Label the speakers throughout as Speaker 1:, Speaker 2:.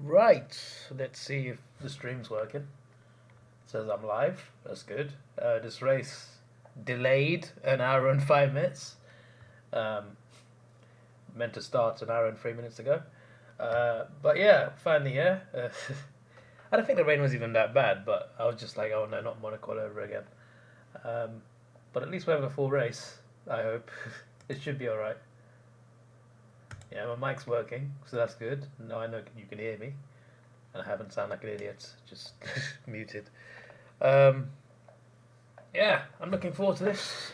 Speaker 1: Right, let's see if the stream's working. It says I'm live. That's good. This race delayed an hour and 5 minutes. Um, Meant to start an hour and 3 minutes ago. But yeah, finally here. I don't think the rain was even that bad, but I was just like, oh no, not Monaco all over again. Um, but at least we're having a full race. I hope it should be all right. Yeah, my mic's working, so that's good. Now I know you can hear me, and I haven't sound like an idiot, just muted. Um, yeah, I'm looking forward to this.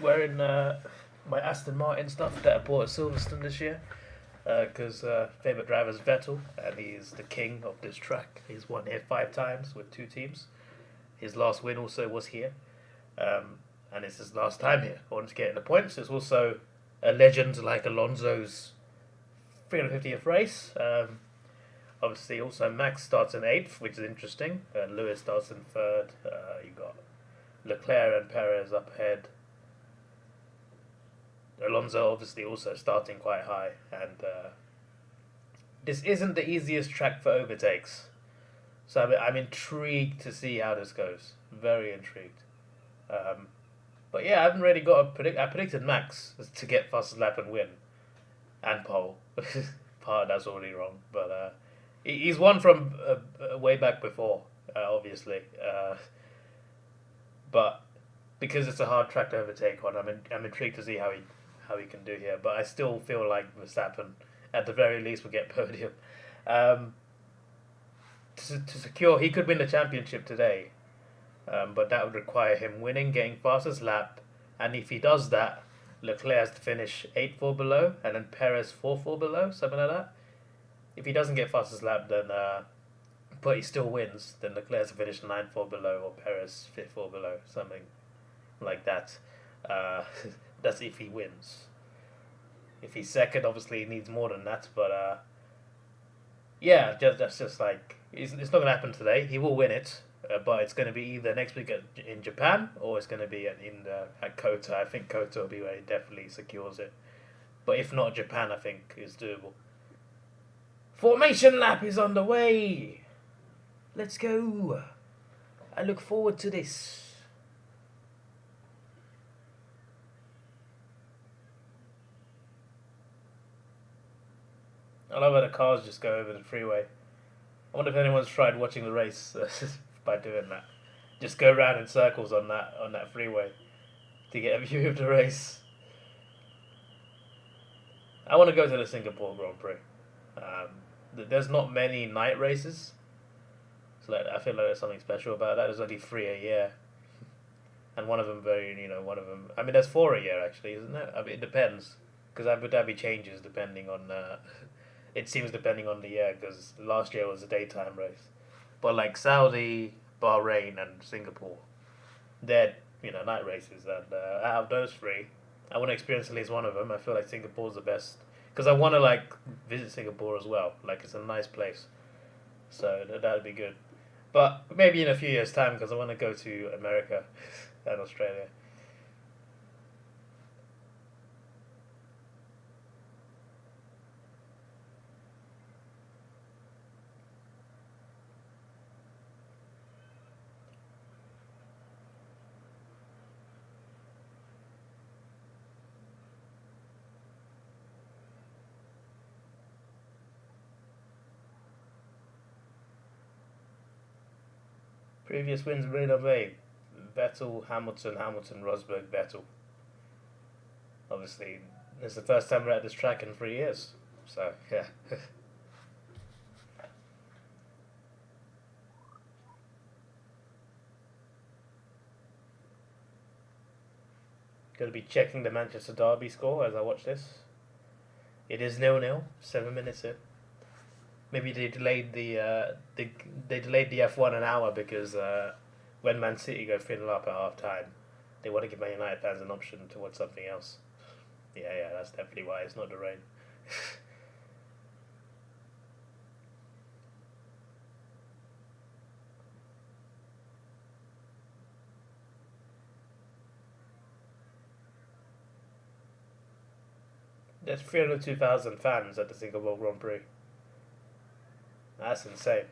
Speaker 1: Wearing my Aston Martin stuff that I bought at Silverstone this year, because favourite driver is Vettel, and he's the king of this track. He's won here 5 times with 2 teams. His last win also was here, and it's his last time here. I wanted to get in the points. It's also a legend like Alonso's 350th race. Obviously, also Max starts in 8th, which is interesting. Lewis starts in 3rd. You got Leclerc and Perez up ahead. Alonso obviously also starting quite high, and this isn't the easiest track for overtakes. So I'm intrigued to see how this goes. Very intrigued. Um, but yeah, I haven't really got a predict. I predicted Max to get fastest lap and win, and pole. Part that's already wrong, but he's won from way back before, obviously. But because it's a hard track to overtake on, I'm intrigued to see how he can do here. But I still feel like Verstappen, at the very least, will get podium. Um, to secure, he could win the championship today, but that would require him winning, getting fastest lap, and if he does that, Leclerc has to finish 8th or below, and then Perez 4th or below, something like that. If he doesn't get fastest lap, then but he still wins, then Leclerc has to finish 9th or below, or Perez 5th or below, something like that. Uh, that's if he wins. If he's second, obviously he needs more than that, but yeah, that's just like it's not gonna happen today. He will win it, but it's going to be either next week in Japan or it's going to be at Kota. I think Kota will be where he definitely secures it. But if not Japan, I think is doable. Formation lap is on the way. Let's go. I look forward to this. I love how the cars just go over the freeway. I wonder if anyone's tried watching the race by doing that. Just go around in circles on that freeway to get a view of the race. I want to go to the Singapore Grand Prix. There's not many night races, so I feel like there's something special about that. There's only 3 a year, and one of them one of them. I mean, there's 4 a year actually, isn't it? I mean, it depends because Abu Dhabi changes depending on. It seems depending on the year because last year was a daytime race, but like Saudi, Bahrain, and Singapore, they're night races, and out of those three, I want to experience at least one of them. I feel like Singapore's the best because I want to like visit Singapore as well. Like it's a nice place, so that'd be good. But maybe in a few years' time because I want to go to America and Australia. Previous wins Rain of A, Vettel, Hamilton, Rosberg, Vettel. Obviously, it's the first time we're at this track in 3 years. So yeah. Going to be checking the Manchester Derby score as I watch this. It is 0-0, 7 minutes in. Maybe they delayed the F1 an hour because when Man City go 3-0 up at half time, they want to give Man United fans an option to watch something else. Yeah, that's definitely why it's not the rain. There's 302,000 fans at the Singapore Grand Prix. That's insane.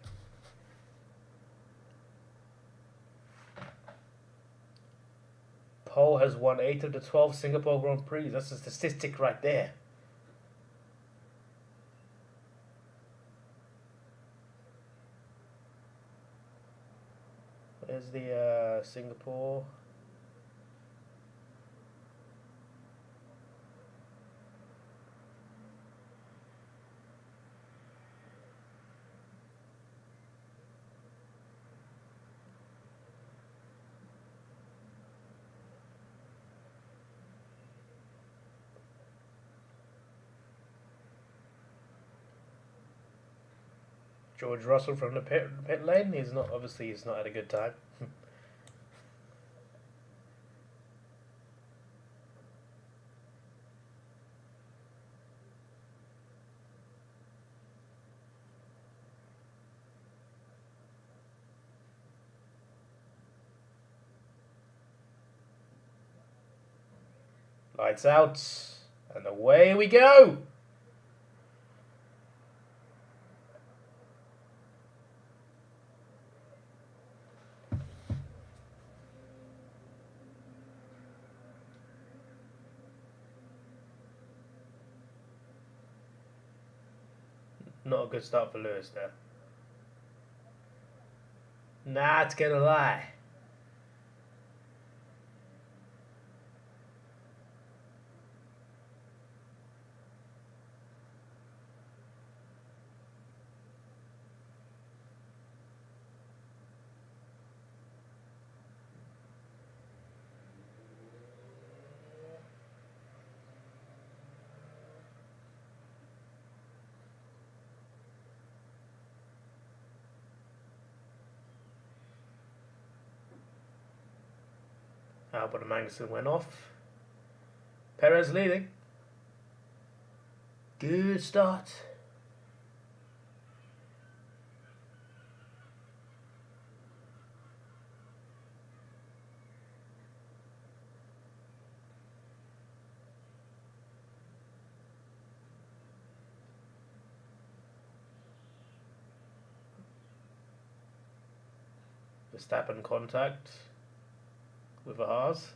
Speaker 1: Pole has won 8 of the 12 Singapore Grand Prix. That's a statistic right there. There's the Singapore. George Russell from the pit lane. He's not had a good time. Lights out, and away we go. Not a good start for Lewis there. Not gonna lie. Albert and Magnussen went off. Perez leading. Good start. Verstappen contact with a Haas,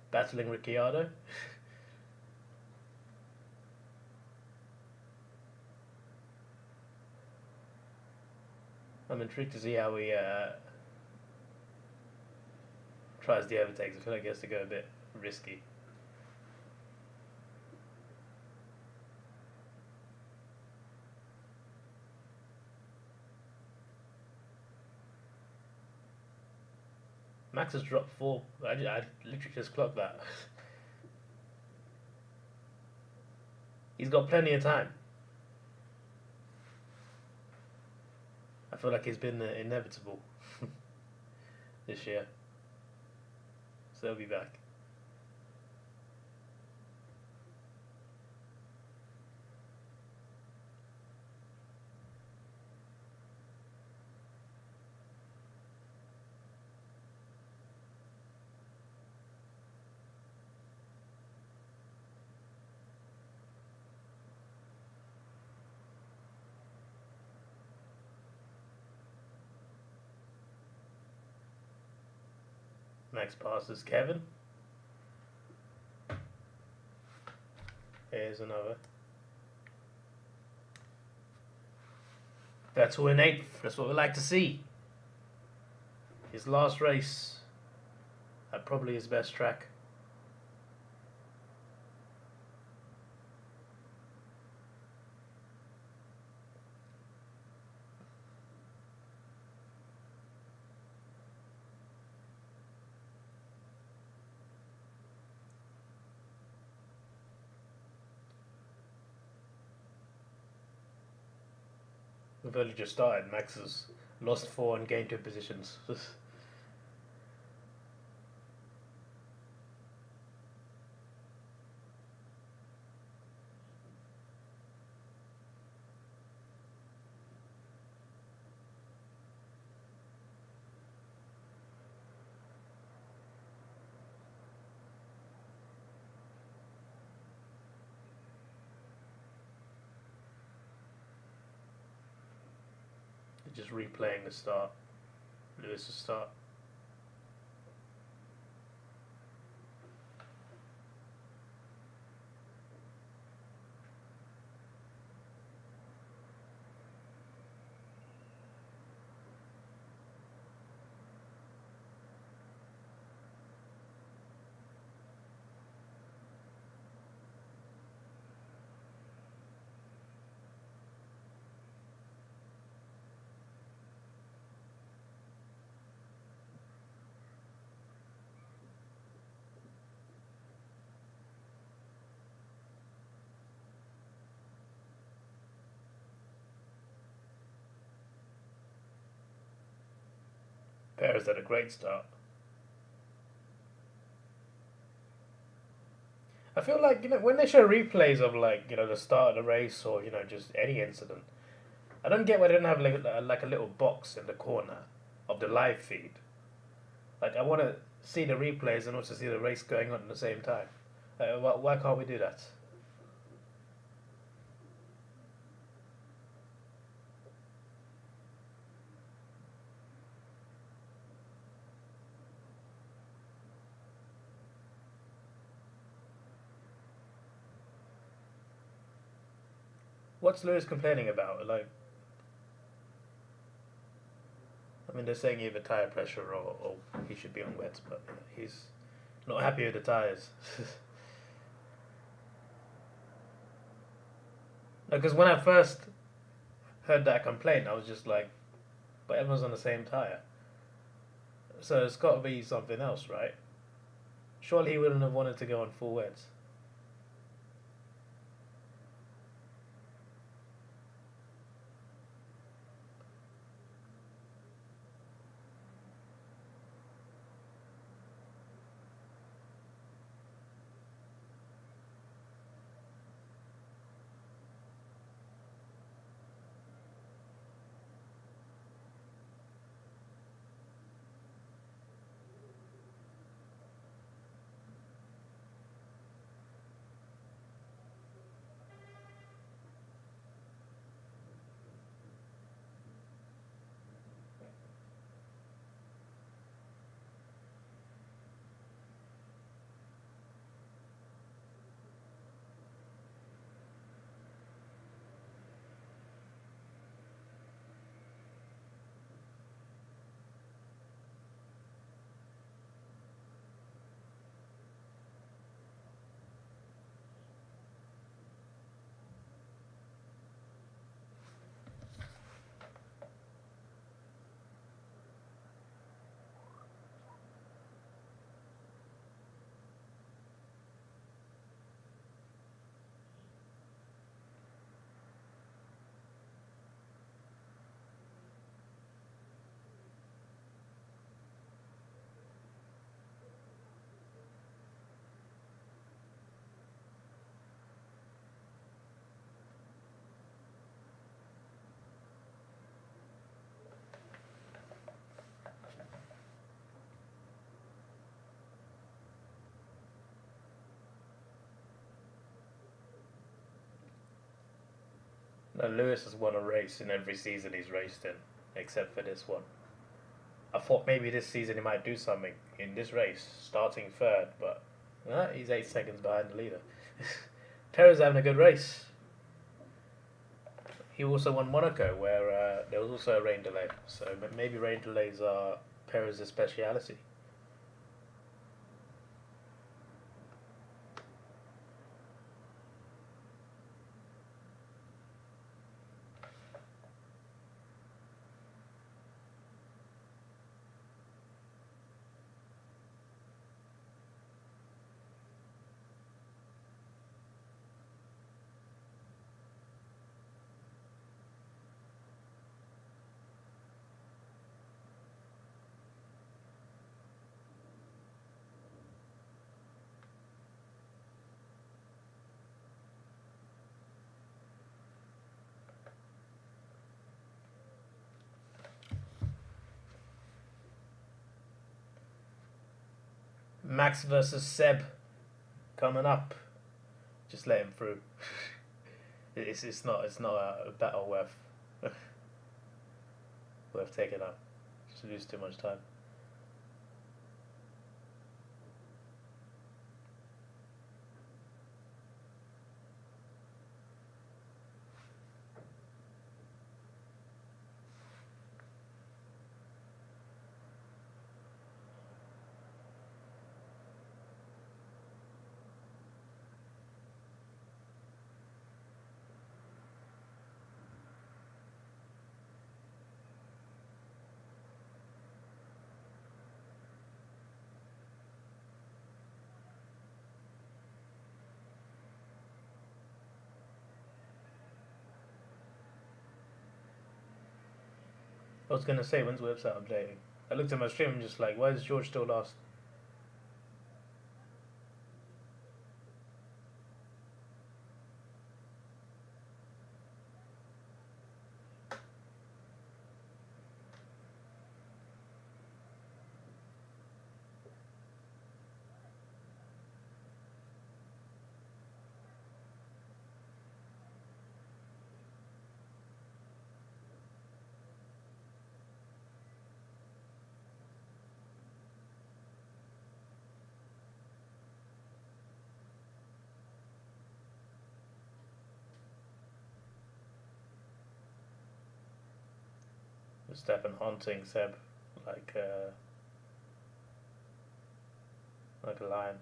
Speaker 1: battling Ricciardo. I'm intrigued to see how he tries the overtakes. I feel like he has to go a bit risky. Max has dropped 4. I literally just clocked that. He's got plenty of time. I feel like he's been inevitable this year. So he'll be back. Max passes Kevin. Here's another. Vettel in 8th. That's what we like to see. His last race at probably his best track. We've only just started. Max has lost 4 and gained 2 positions. just replaying the start. Lewis's start. Perez had a great start. I feel like, when they show replays of, like, the start of the race, or just any incident, I don't get why they don't have like a little box in the corner of the live feed. Like, I want to see the replays and also see the race going on at the same time. Why can't we do that? What's Lewis complaining about? Like, I mean, they're saying either tire pressure or he should be on wets, but he's not happy with the tires. Because when I first heard that complaint, I was just like, but everyone's on the same tire. So it's got to be something else, right? Surely he wouldn't have wanted to go on full wets. No, Lewis has won a race in every season he's raced in, except for this one. I thought maybe this season he might do something in this race, starting third, but he's 8 seconds behind the leader. Perez having a good race. He also won Monaco, where there was also a rain delay, so maybe rain delays are Perez's speciality. Max versus Seb coming up. Just let him through. It's not a battle worth. worth taking up. Just lose too much time. I was gonna say, when's the website updating? I looked at my stream and just like, why is George still lost? Stefan haunting Seb like a lion.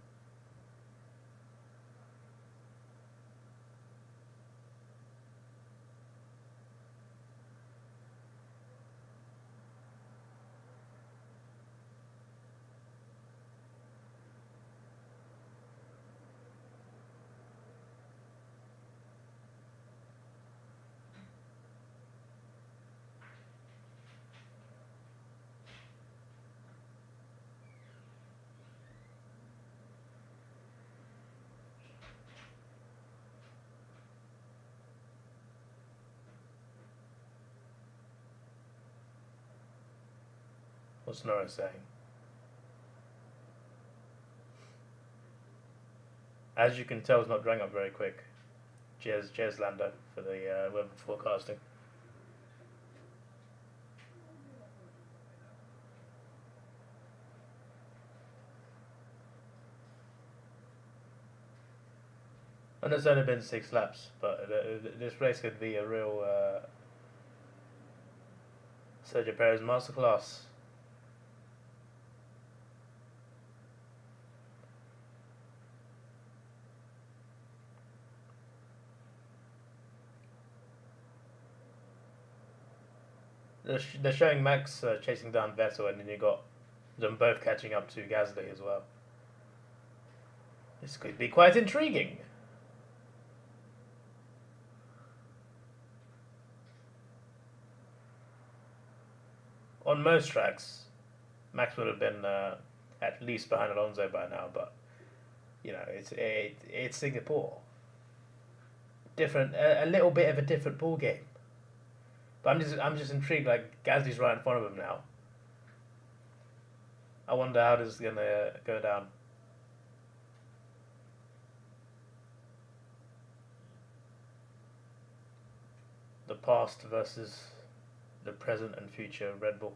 Speaker 1: What's Nora saying? As you can tell, it's not drying up very quick. Cheers Lando for the weather forecasting. And it's only been 6 laps, but this race could be a real Sergio Perez masterclass. They're showing Max chasing down Vettel, and then you got them both catching up to Gasly as well. This could be quite intriguing. On most tracks, Max would have been at least behind Alonso by now, but you know it's Singapore. Different, a little bit of a different ball game. But I'm just intrigued. Like Gasly's right in front of him now. I wonder how this is gonna go down. The past versus the present and future of Red Bull.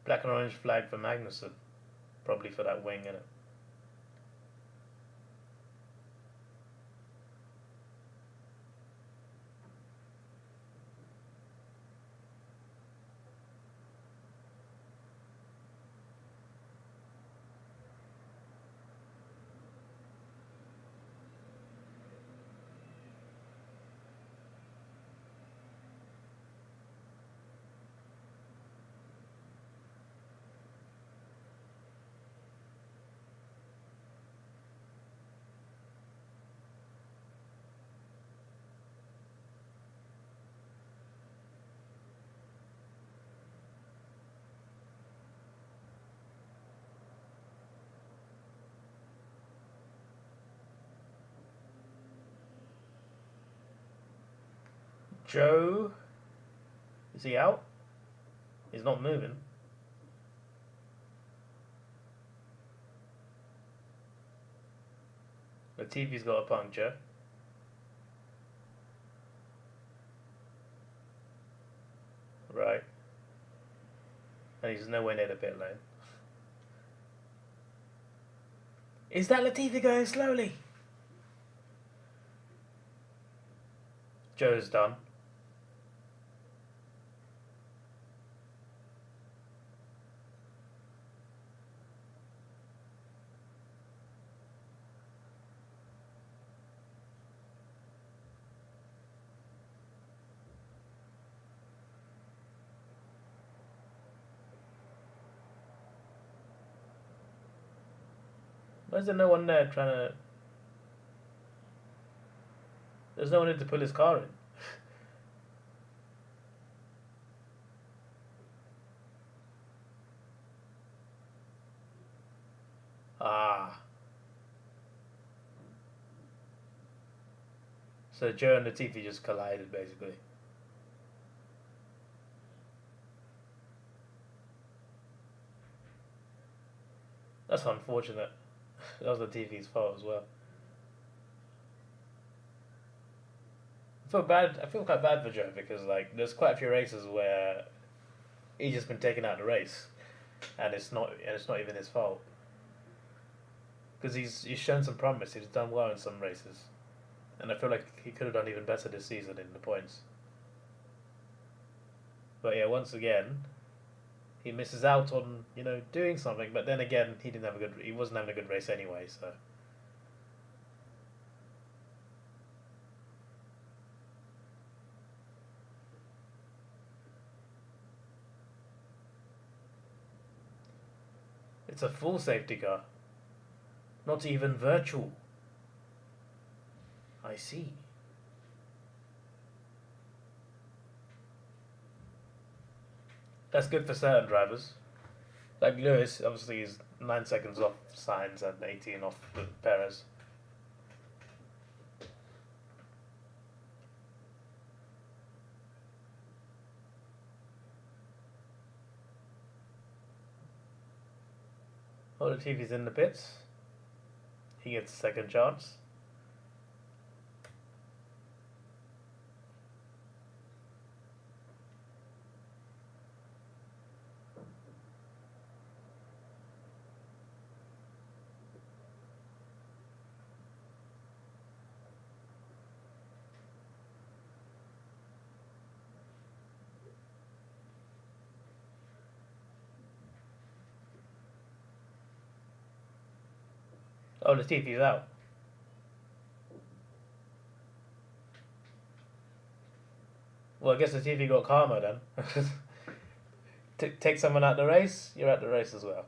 Speaker 1: Black and orange flag for Magnussen. Probably for that wing, innit? Joe, is he out? He's not moving. The TV's got a puncture. Right. And he's nowhere near the pit lane. Is that Latifi going slowly? Joe's done. Why is there no one there trying to... There's no one in to pull his car in. Ah. So Joe and Latifi just collided, basically. That's unfortunate. That was Latifi's fault as well. I feel quite bad for Joe because like there's quite a few races where he's just been taken out of the race, and it's not even his fault because he's shown some promise. He's done well in some races, and I feel like he could have done even better this season in the points. But yeah, once again, he misses out on doing something. But then again, he wasn't having a good race anyway, so. It's a full safety car. Not even virtual. I see. That's good for certain drivers. Like Lewis, obviously he's 9 seconds off Sainz and 18 off Perez. Oh, the TV's in the pits. He gets a second chance. Oh, the TV's out. Well, I guess the TV got karma then. Take someone out the race, you're at the race as well.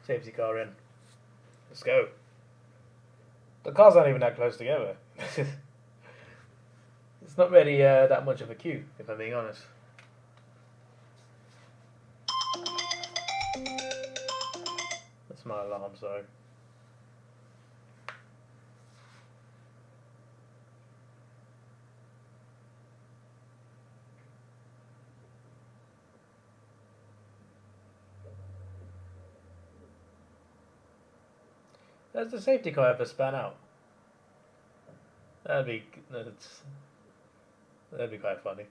Speaker 1: Safety car in. Let's go. The cars aren't even that close together. It's not really that much of a queue, if I'm being honest. That's my alarm, sorry. Does the safety car ever span out? That'd be quite funny.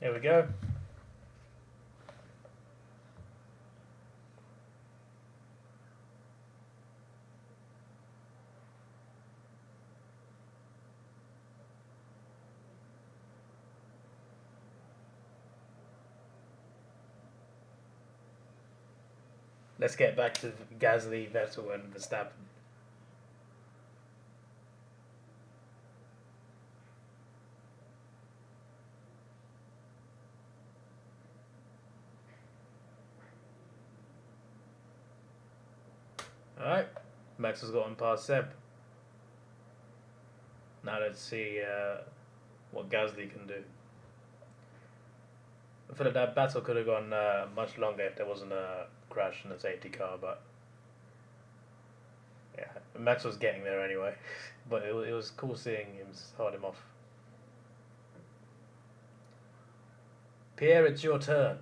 Speaker 1: Here we go. Let's get back to Gasly, Vettel, and Verstappen. Alright, Max has gotten past Seb. Now let's see what Gasly can do. I feel like that battle could have gone much longer if there wasn't a crash in the safety car, but yeah, Max was getting there anyway. But it was cool seeing him start him off. Pierre, it's your turn.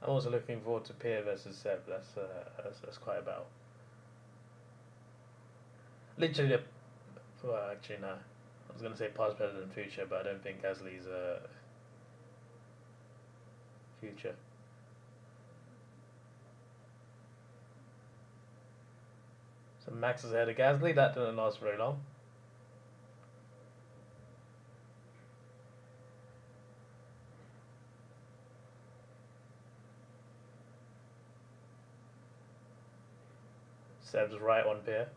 Speaker 1: I'm also looking forward to Pierre versus Seb. That's quite a battle. Literally, well, actually no. I was going to say past, present, and future, but I don't think Gasly's future. So Max is ahead of Gasly. That didn't last very long. Seb's right on Pierre.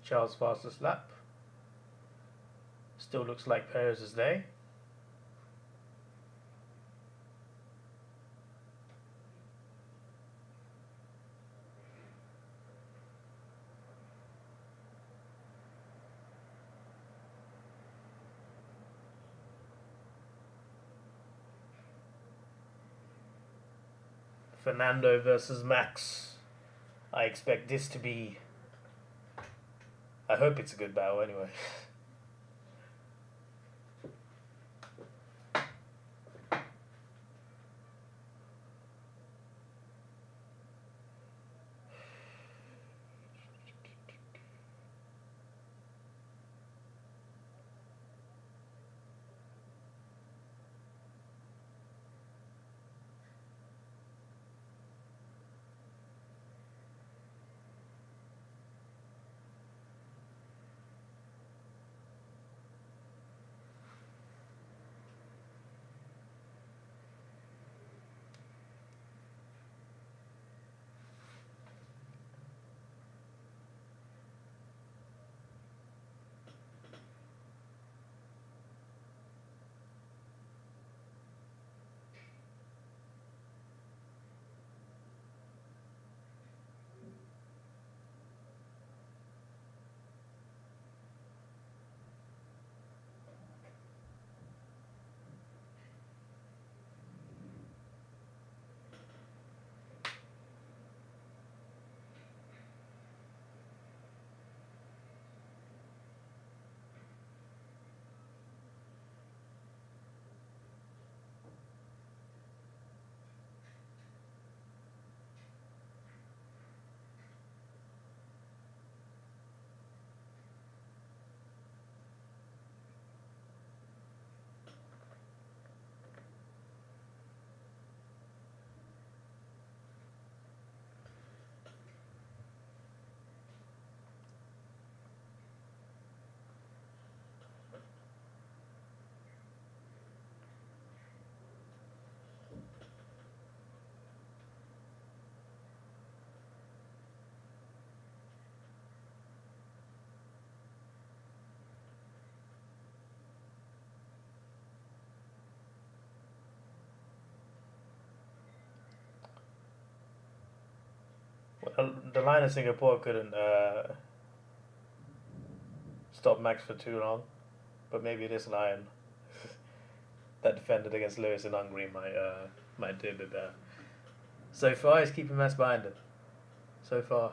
Speaker 1: Charles' fastest lap. Still looks like Perez's day. Fernando versus Max. I expect this to be... I hope it's a good battle anyway. Well, the line of Singapore couldn't stop Max for too long, but maybe this line that defended against Lewis in Hungary might do a bit better. So far, he's keeping Max behind him. So far.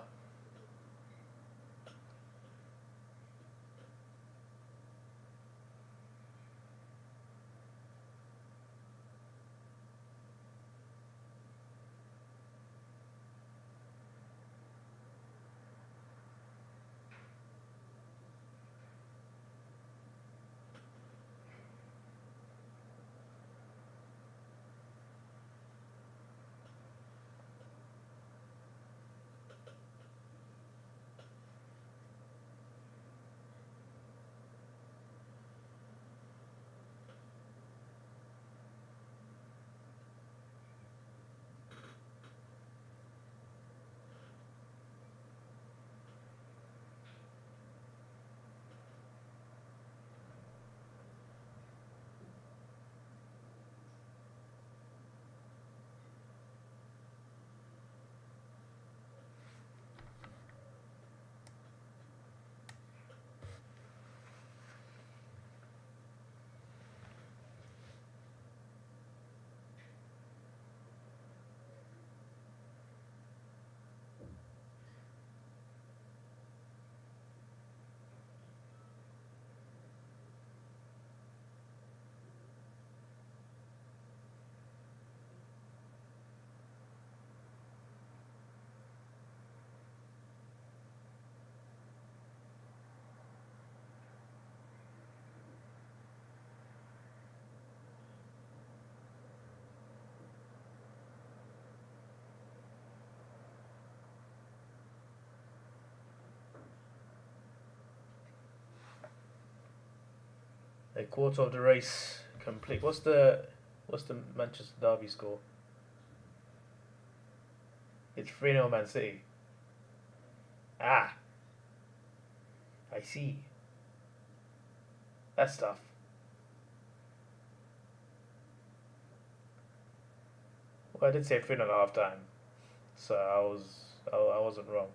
Speaker 1: A quarter of the race complete. What's the Manchester Derby score? It's 3-0 Man City. Ah. see. That's tough. Well, I did say 3.5 time, so I wasn't wrong.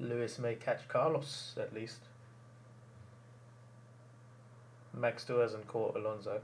Speaker 1: Lewis may catch Carlos, at least. Max still hasn't caught Alonso.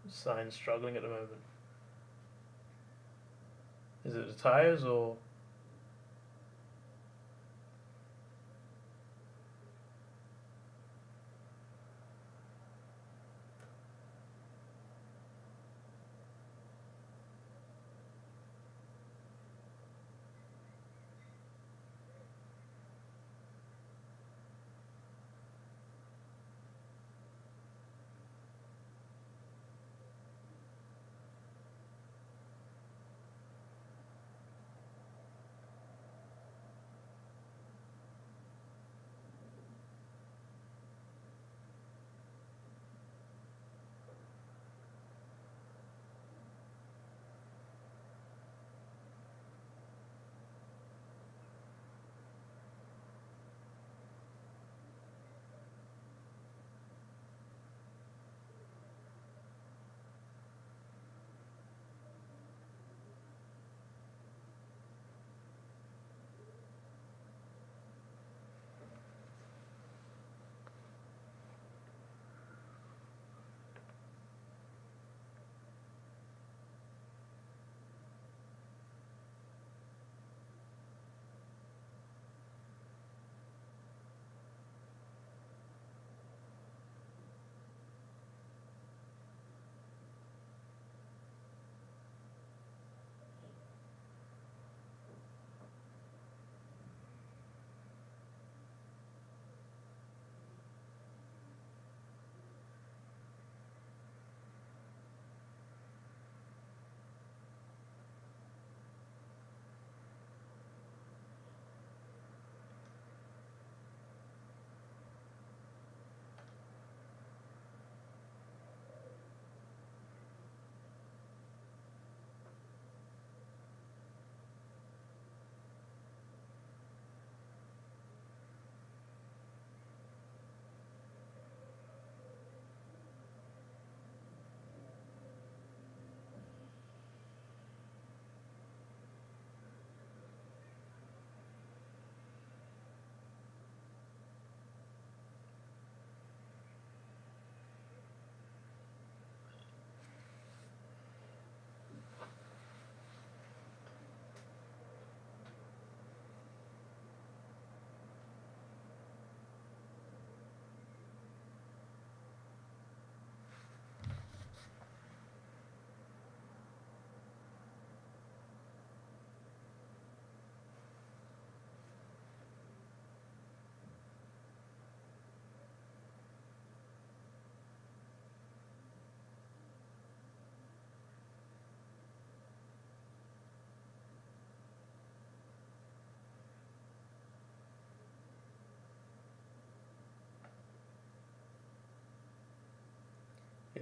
Speaker 1: Sainz struggling at the moment. Is it the tyres or?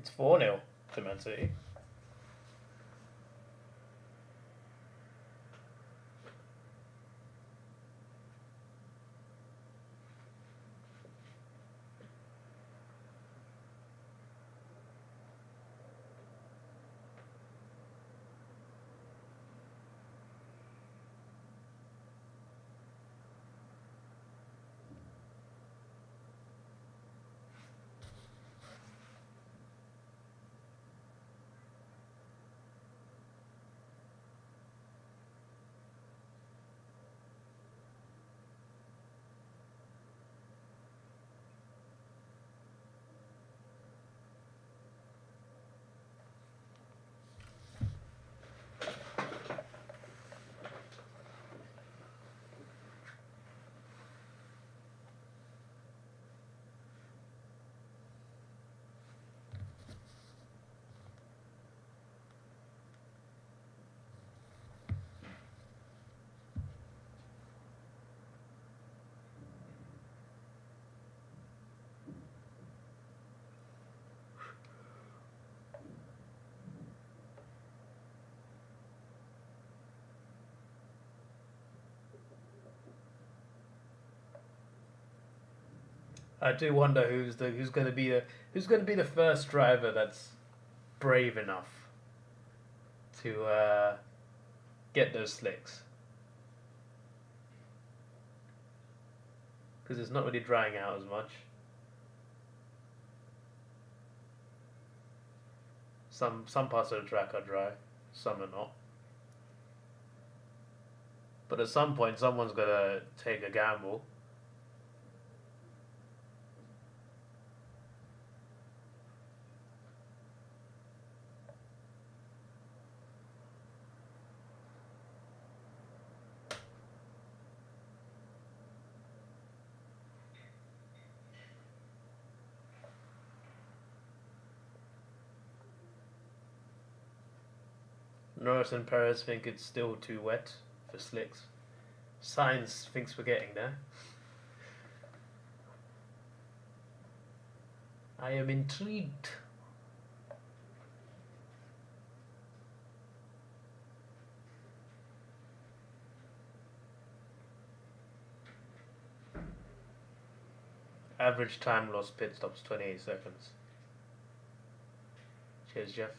Speaker 1: It's 4-0 to Man City. I do wonder who's going to be the first driver that's brave enough to get those slicks, because it's not really drying out as much. Some parts of the track are dry, some are not. But at some point, someone's gonna take a gamble. Norris and Perez think it's still too wet for slicks. Sainz thinks we're getting there. I am intrigued. Average time lost pit stops 28 seconds. Cheers, Jeff.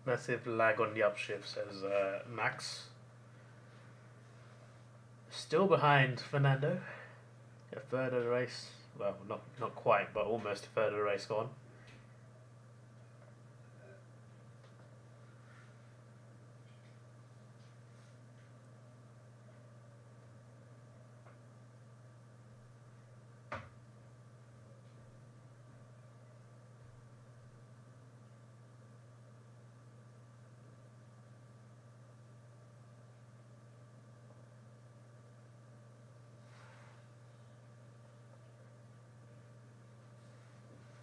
Speaker 1: Massive lag on the upshift, says Max. Still behind Fernando. A third of the race. Well, not quite, but almost a third of the race gone.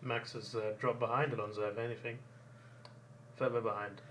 Speaker 1: Max has dropped behind Alonso, if anything. Further behind.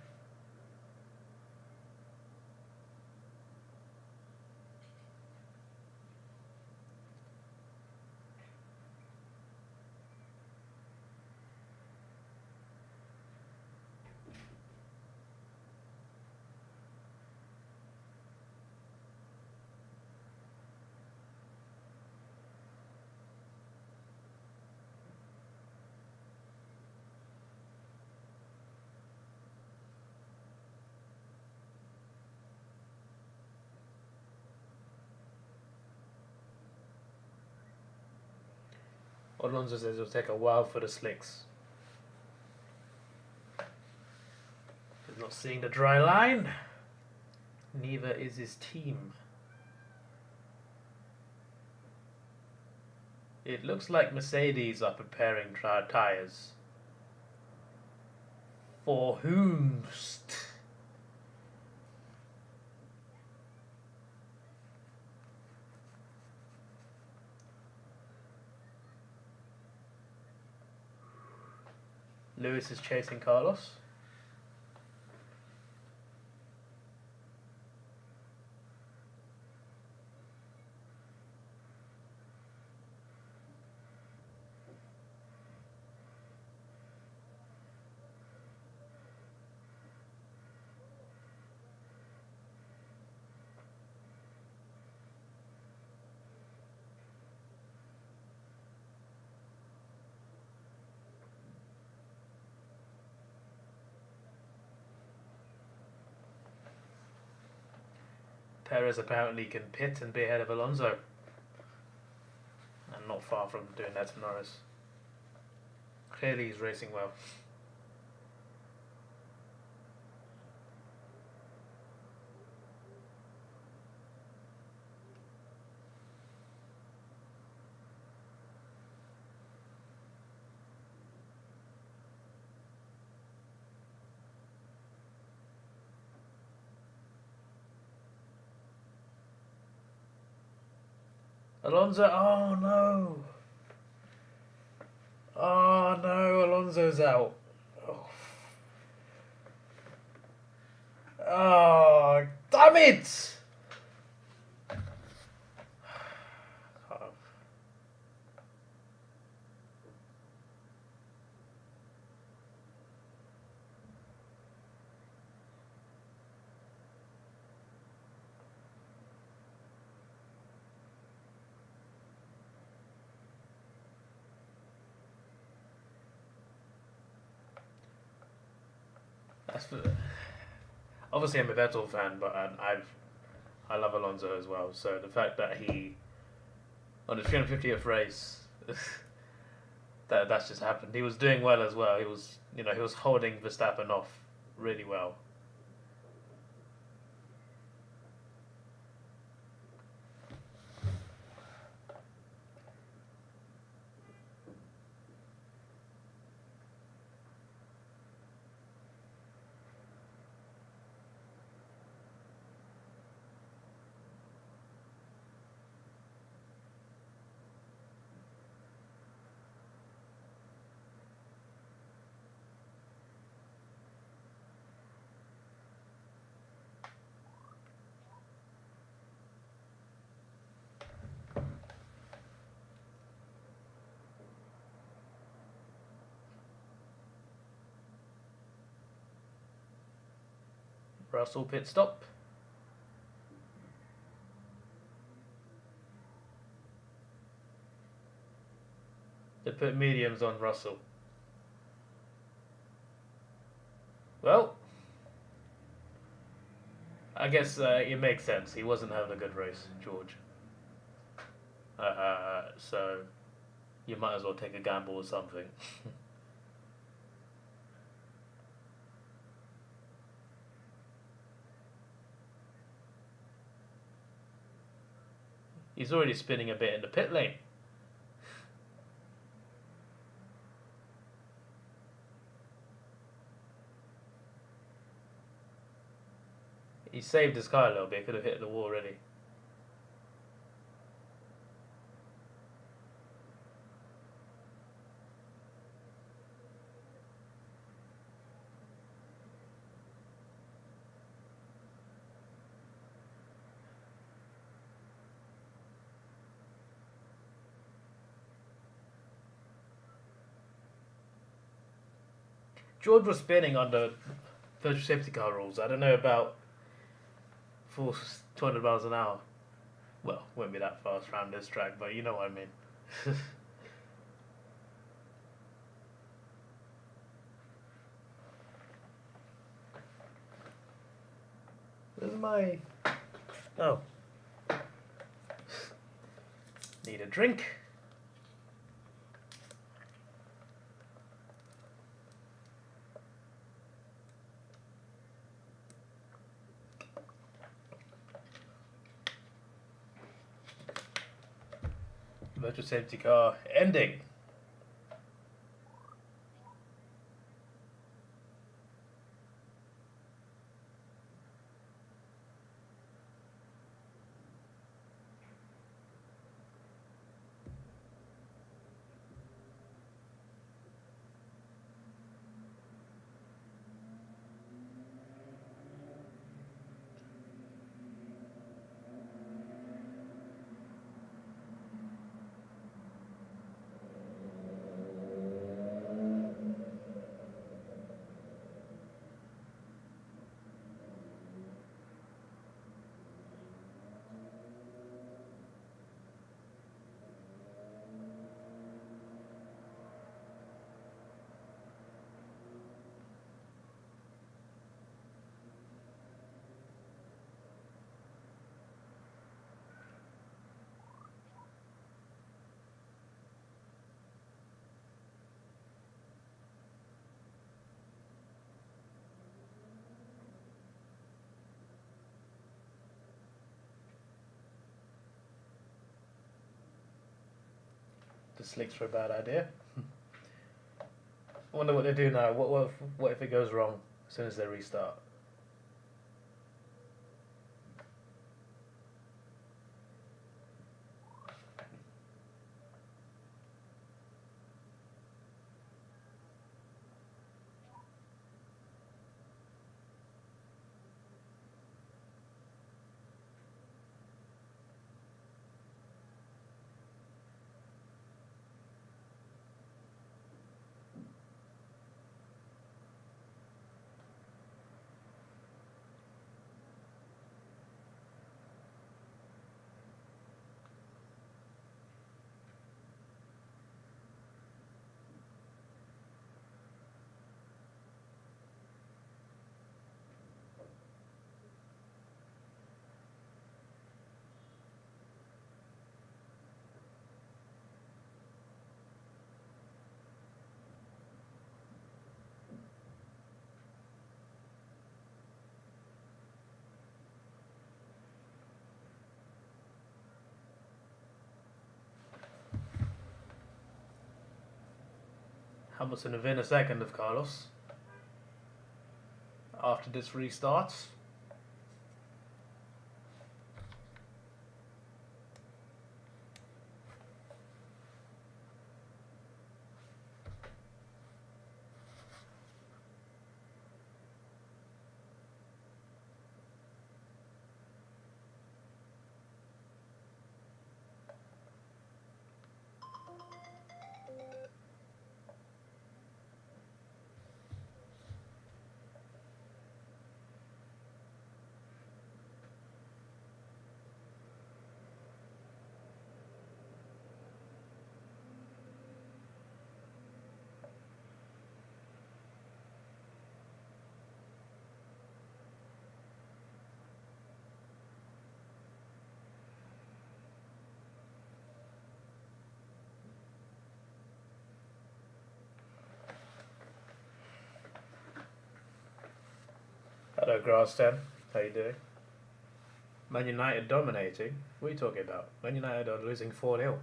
Speaker 1: Alonso says it'll take a while for the slicks. He's not seeing the dry line. Neither is his team. It looks like Mercedes are preparing tyres. For whomst? Lewis is chasing Carlos. Perez apparently can pit and be ahead of Alonso. And not far from doing that to Norris. Clearly he's racing well. Alonso, oh no! Oh no, Alonso's out. Oh, oh damn it! Obviously, I'm a Vettel fan, but I love Alonso as well. So the fact that he, on the 350th race, that's just happened. He was doing well as well. He was holding Verstappen off really well. Russell pit stop. They put mediums on Russell. Well, I guess it makes sense. He wasn't having a good race, George. So you might as well take a gamble or something. He's already spinning a bit in the pit lane. He saved his car a little bit, could have hit the wall already. George was spinning under virtual safety car rules. I don't know about full 200 miles an hour. Well, won't be that fast around this track, but you know what I mean. Where's my... Oh. Need a drink. virtual safety car ending. The slicks for a bad idea. I wonder what they do now. What if it goes wrong as soon as they restart? Hamilton within a second of Carlos after this restarts. Hello, Grass10. How you doing? Man United dominating? What are you talking about? Man United are losing 4-0.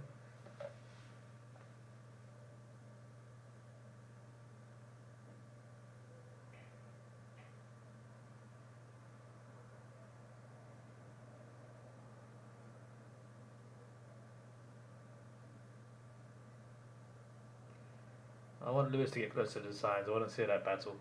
Speaker 1: I want Lewis to get closer to the signs. I want to see that battle.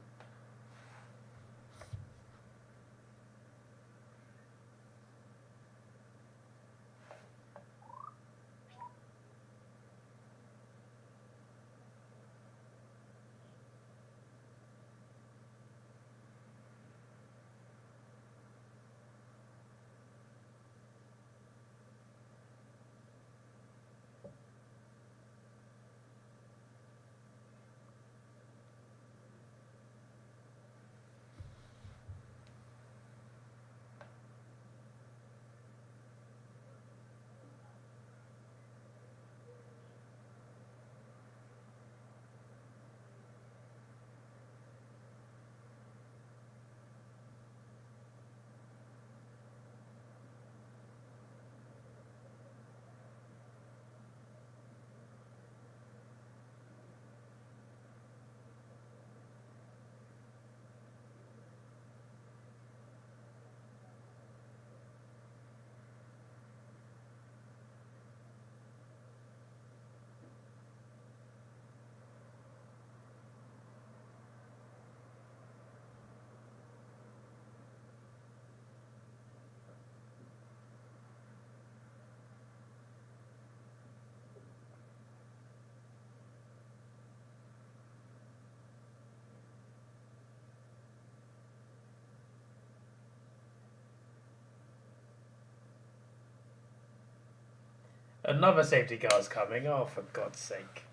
Speaker 1: Another safety car's coming. Oh, for God's sake.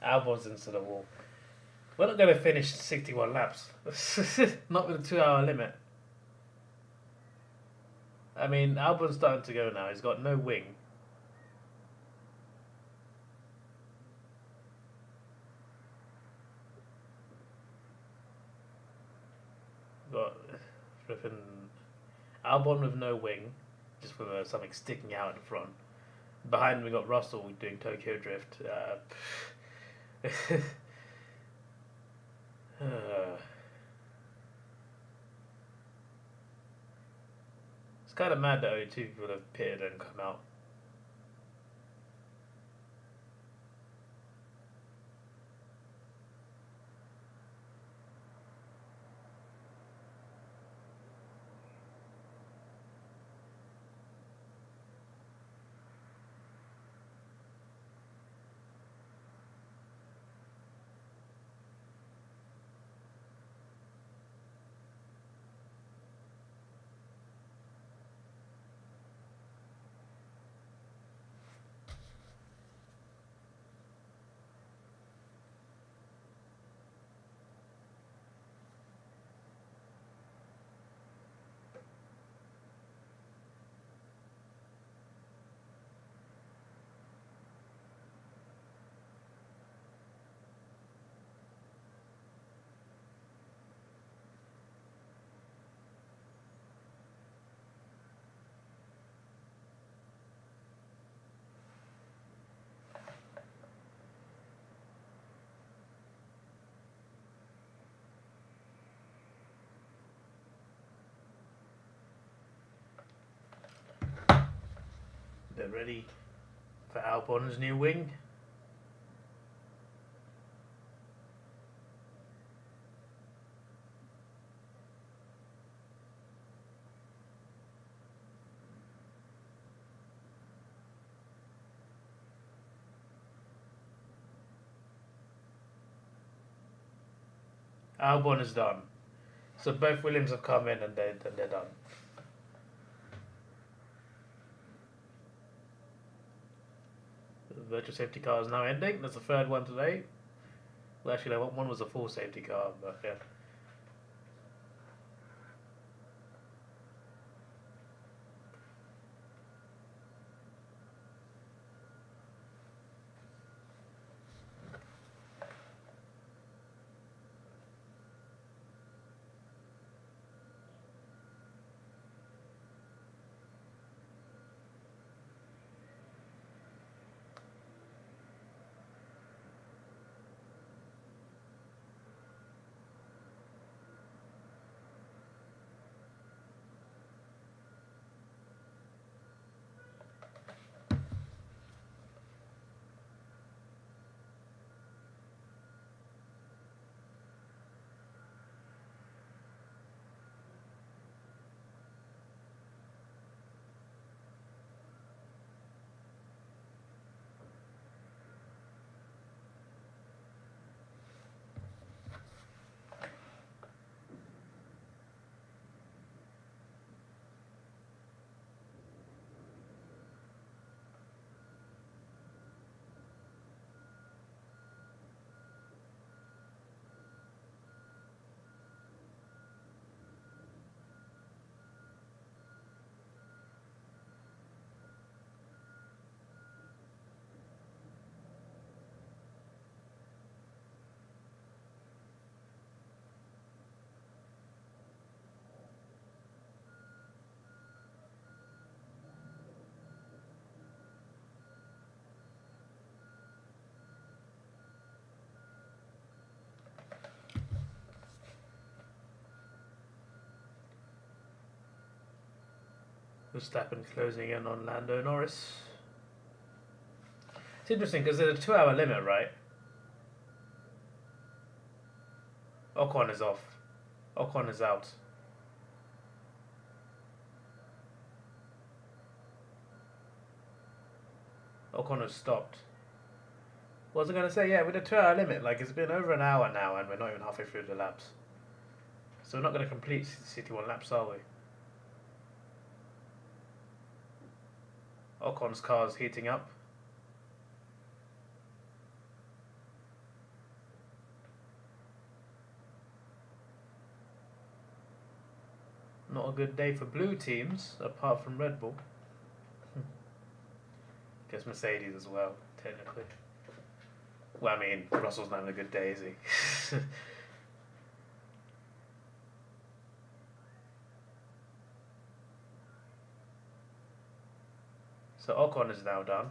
Speaker 1: Albon's into the wall. We're not going to finish 61 laps. Not with a 2-hour limit. I mean, Albon's starting to go now. He's got no wing. Got flipping Albon with no wing, just with something sticking out in front. Behind him we got Russell doing Tokyo Drift. It's kind of mad that only 2 people have pitted and come out. They're ready for Albon's new wing. Albon is done. So both Williams have come in and they're done. The virtual safety car is now ending. That's the 3rd one today. Well, actually, one was a full safety car, but yeah. Verstappen closing in on Lando Norris. It's interesting because there's a 2-hour limit, right? Ocon is off. Ocon is out. Ocon has stopped. What was I going to say? Yeah, with a 2-hour limit, like it's been over an hour now and we're not even halfway through the laps. So we're not going to complete 61 laps, are we? Ocon's car is heating up. Not a good day for blue teams, apart from Red Bull. Guess Mercedes as well, technically. Well, I mean, Russell's not having a good day, is he? So Ocon is now done.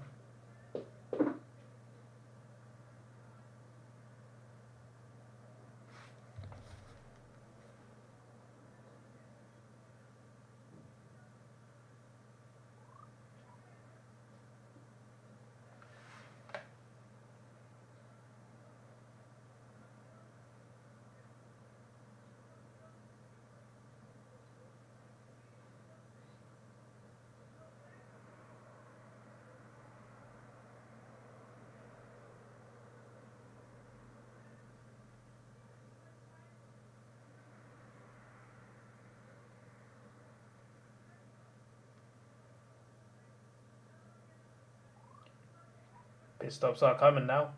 Speaker 1: Pit stops are coming now.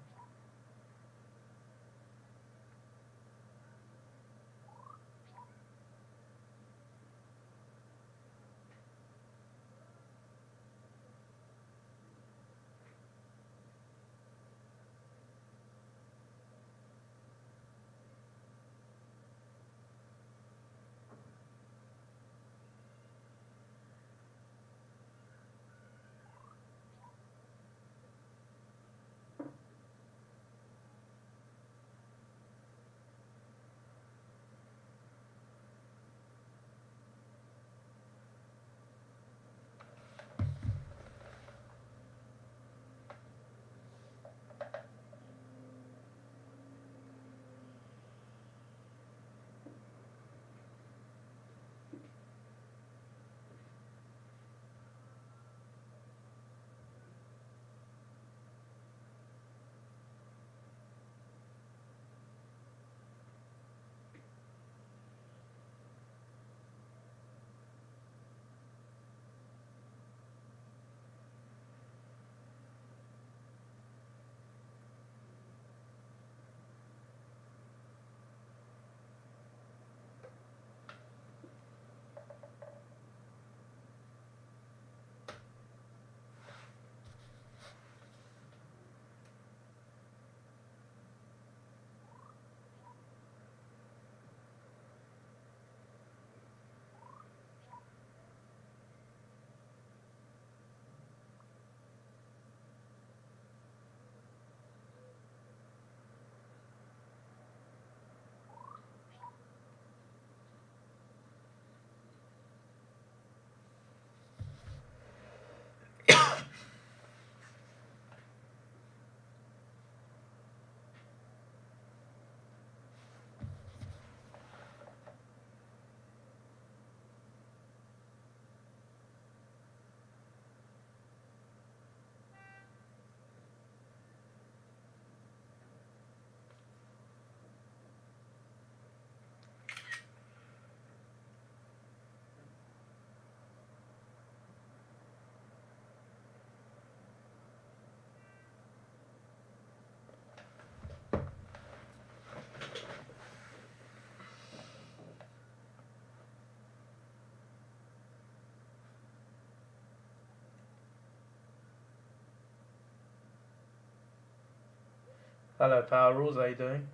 Speaker 1: Hello, Power Rules. How you doing?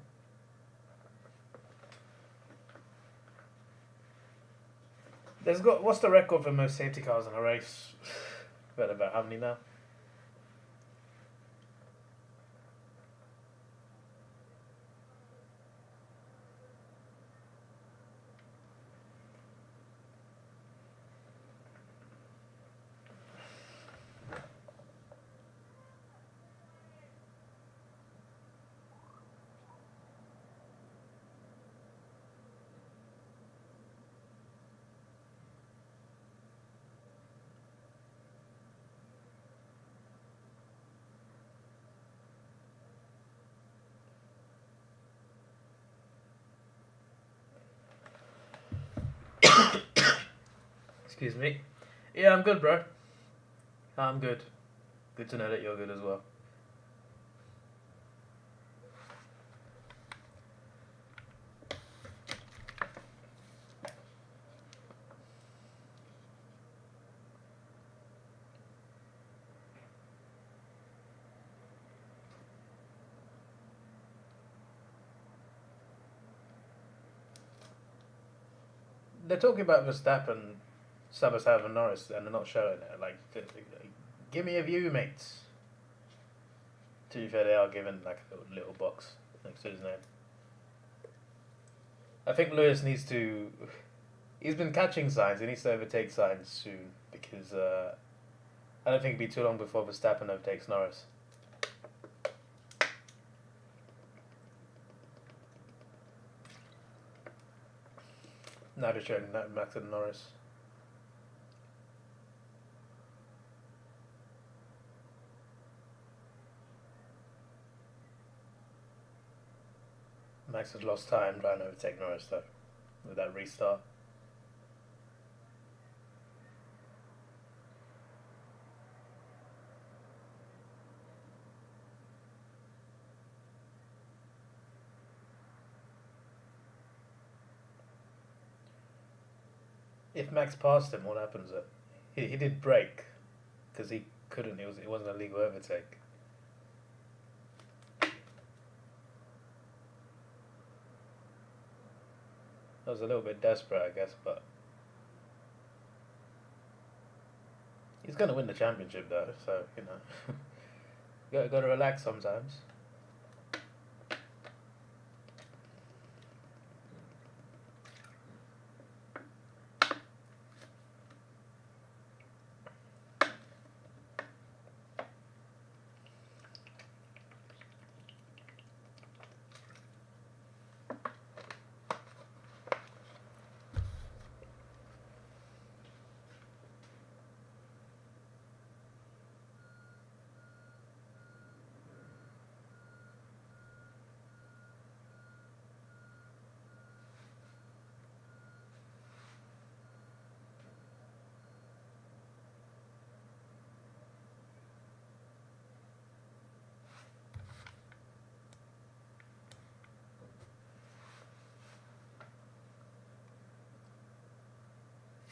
Speaker 1: What's the record for most safety cars in a race? About how many now? Excuse me. Yeah, I'm good, bro. I'm good. Good to know that you're good as well. they're talking about Verstappen, Sabasav and Norris, and they're not showing it. Like, give me a view, mates. To be fair, they are given like a little box next to his name. I think Lewis needs to. He's been catching signs. He needs to overtake signs soon because I don't think it'll be too long before Verstappen overtakes Norris. Now they're showing Max and Norris. Max has lost time trying to overtake Norris though, with that restart. If Max passed him, what happens? He did brake because he couldn't. It wasn't a legal overtake. That was a little bit desperate, I guess, but he's going to win the championship though, so you know, got to relax sometimes.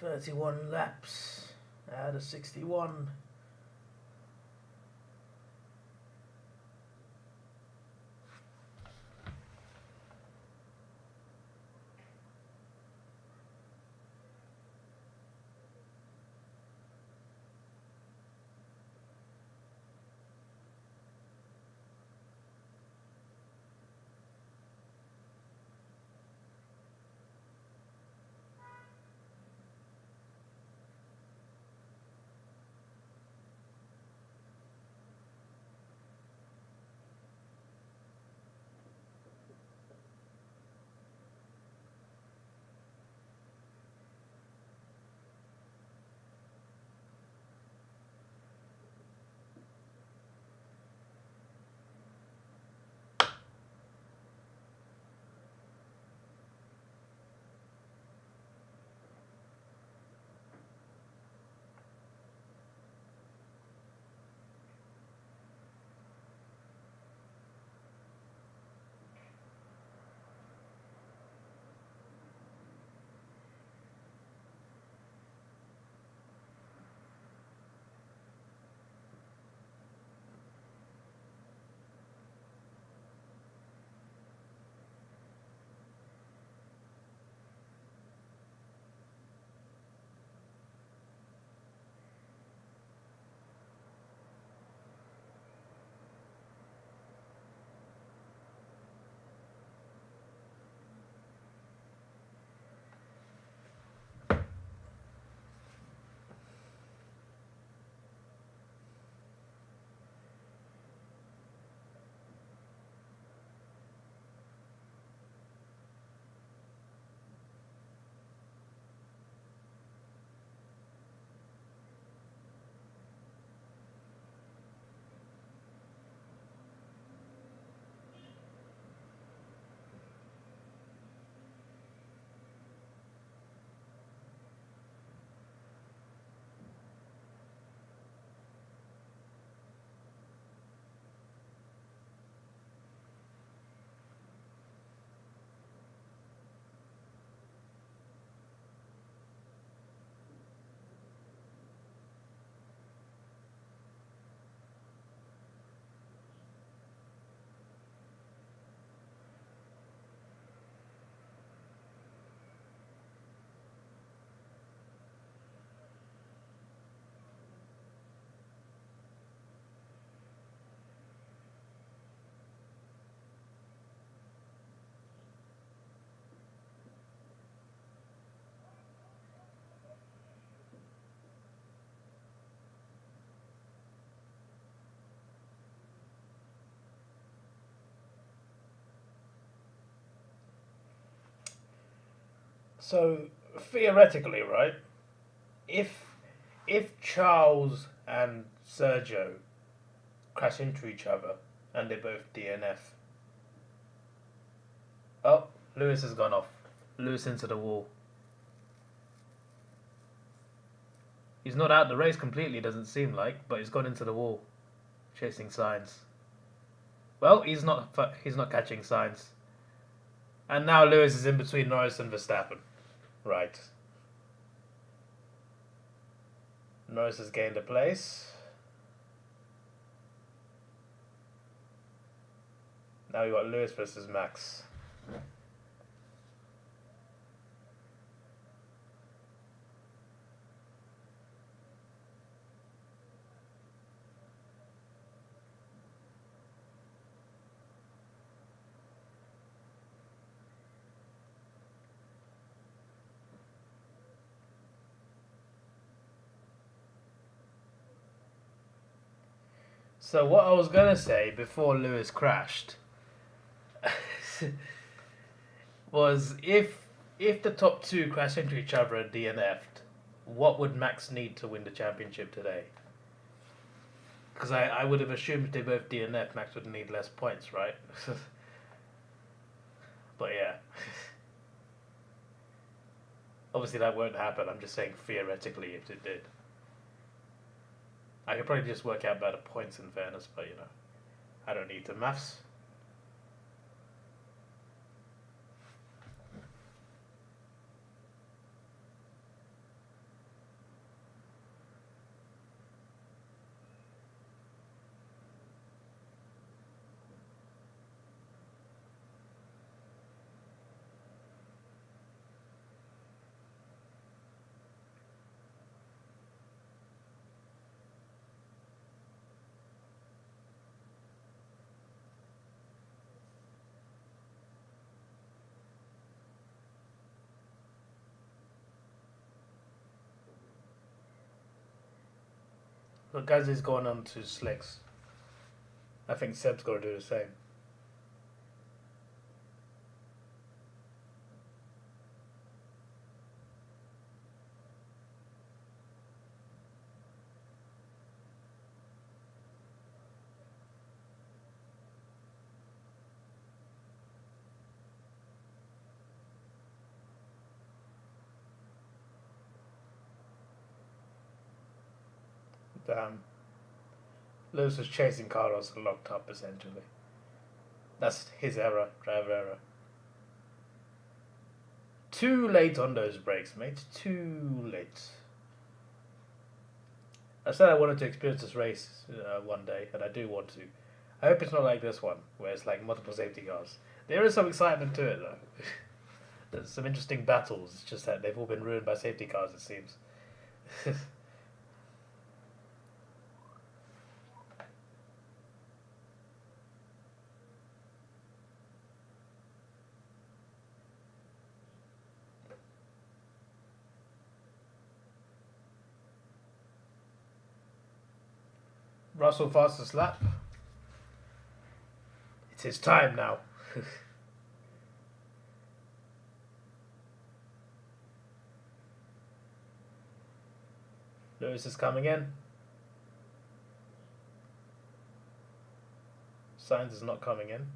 Speaker 1: "31 laps out of 61. So theoretically, right? If if Charles and Sergio crash into each other and they both DNF. Oh, Lewis has gone off. Lewis into the wall. He's not out the race completely, doesn't seem like, but he's gone into the wall, chasing signs. Well, he's not catching signs. And now Lewis is in between Norris and Verstappen. Right. Norris has gained a place. Now we got Lewis versus Max. So what I was gonna say before Lewis crashed was if the top two crash into each other and DNF'd, what would Max need to win the championship today? Because I would have assumed if they both DNF, Max would need less points, right? But yeah. Obviously that won't happen, I'm just saying theoretically if it did. I could probably just work out better points in fairness, but you know, I don't need the maths. Look, Gazzy's going on to slicks. I think Seb's got to do the same. Lewis was chasing Carlos and locked up essentially. That's his error, driver error. Too late on those brakes, mate. Too late. I said I wanted to experience this race one day, and I do want to. I hope it's not like this one, where it's like multiple safety cars. There is some excitement to it, though. There's some interesting battles. It's just that they've all been ruined by safety cars, it seems. Russell fastest lap. It's his time now. Lewis is coming in. Sainz is not coming in.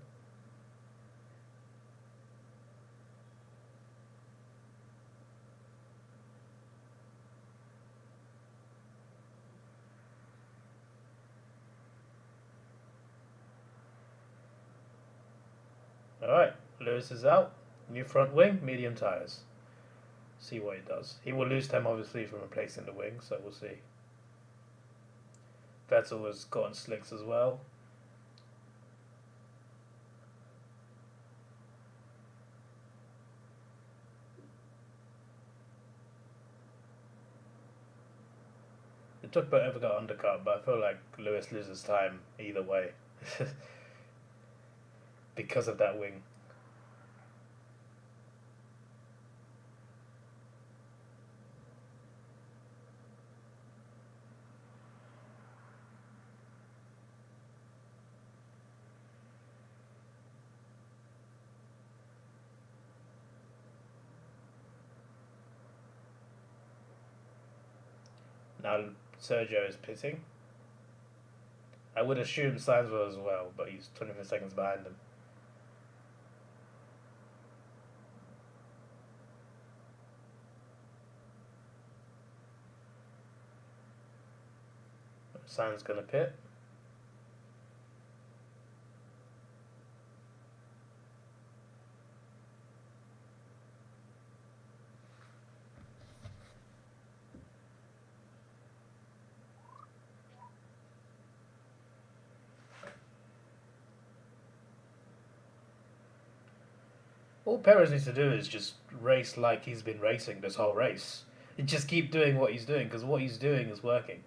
Speaker 1: Alright, Lewis is out. New front wing, medium tyres. See what he does. He will lose time obviously from replacing the wing, so we'll see. Vettel has gotten slicks as well. It took forever to get undercut, but I feel like Lewis loses time either way. Because of that wing. Now Sergio is pitting. I would assume Sainz will as well, but he's 25 seconds behind him. Sainz gonna pit. All Perez needs to do is just race like he's been racing this whole race. And just keep doing what he's doing, because what he's doing is working.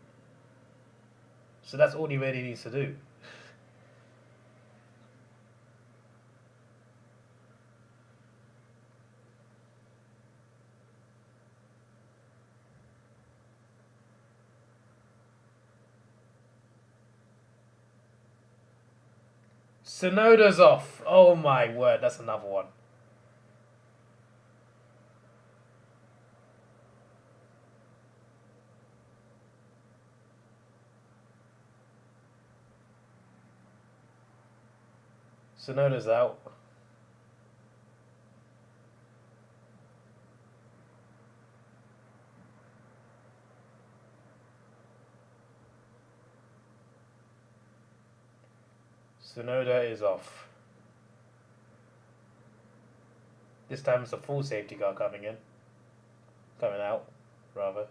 Speaker 1: So that's all he really needs to do. Sonoda's off. Oh my word, that's another one. Sonoda's out. Sonoda is off. This time it's a full safety car coming in. Coming out, rather.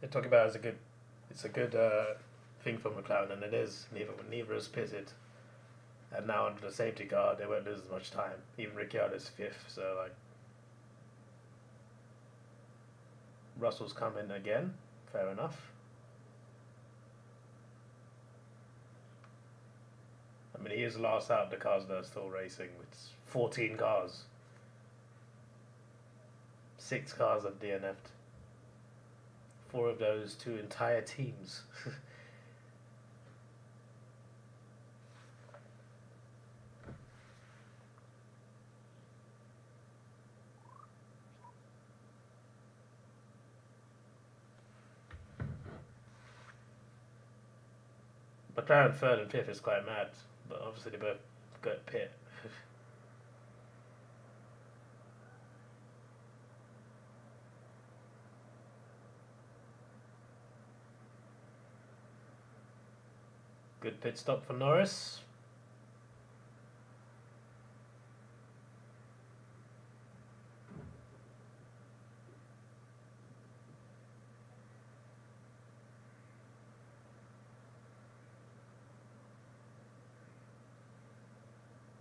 Speaker 1: They talk about it as it's a good thing for McLaren, and it is. Neither has pitted, and now under the safety car, they won't lose as much time. Even Ricciardo's fifth, so like Russell's come in again. Fair enough. I mean, he is last out of the cars that are still racing. It's 14 cars. 6 cars have DNF'd. 4 of those, 2 entire teams. McLaren 3rd and 5th is quite mad, but obviously they both go at pit. Good pit stop for Norris.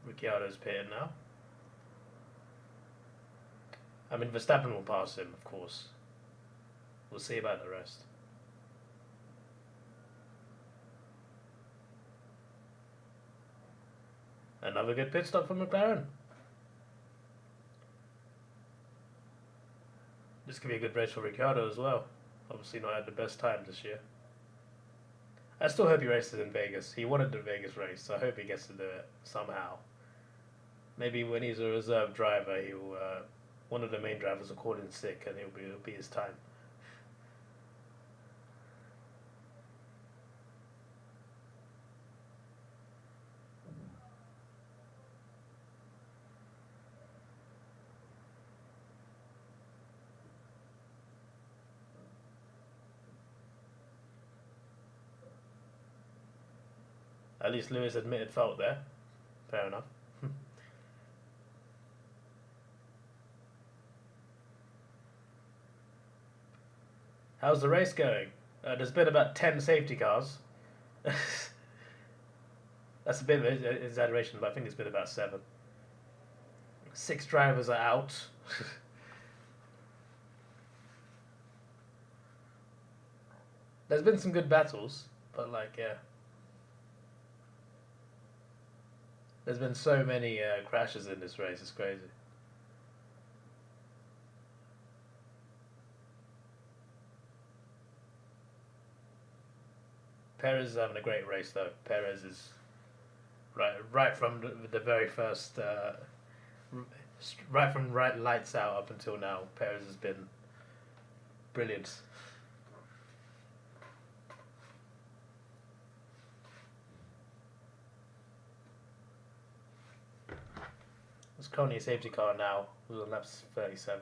Speaker 1: Ricciardo's pitting now. I mean, Verstappen will pass him, of course. We'll see about the rest. Another good pit stop for McLaren. This could be a good race for Ricciardo as well. Obviously not had the best time this year. I still hope he races in Vegas. He wanted the Vegas race, so I hope he gets to do it somehow. Maybe when he's a reserve driver, he'll one of the main drivers will call in sick, and it'll be his time. At least Lewis admitted fault there. Fair enough. How's the race going? There's been about 10 safety cars. That's a bit of an exaggeration, but I think it's been about 7. 6 drivers are out. There's been some good battles, but like, yeah. There's been so many crashes in this race, it's crazy. Perez is having a great race though. Perez is right from the very first, right from right lights out up until now. Perez has been brilliant. It's currently a safety car now. We're on laps 37.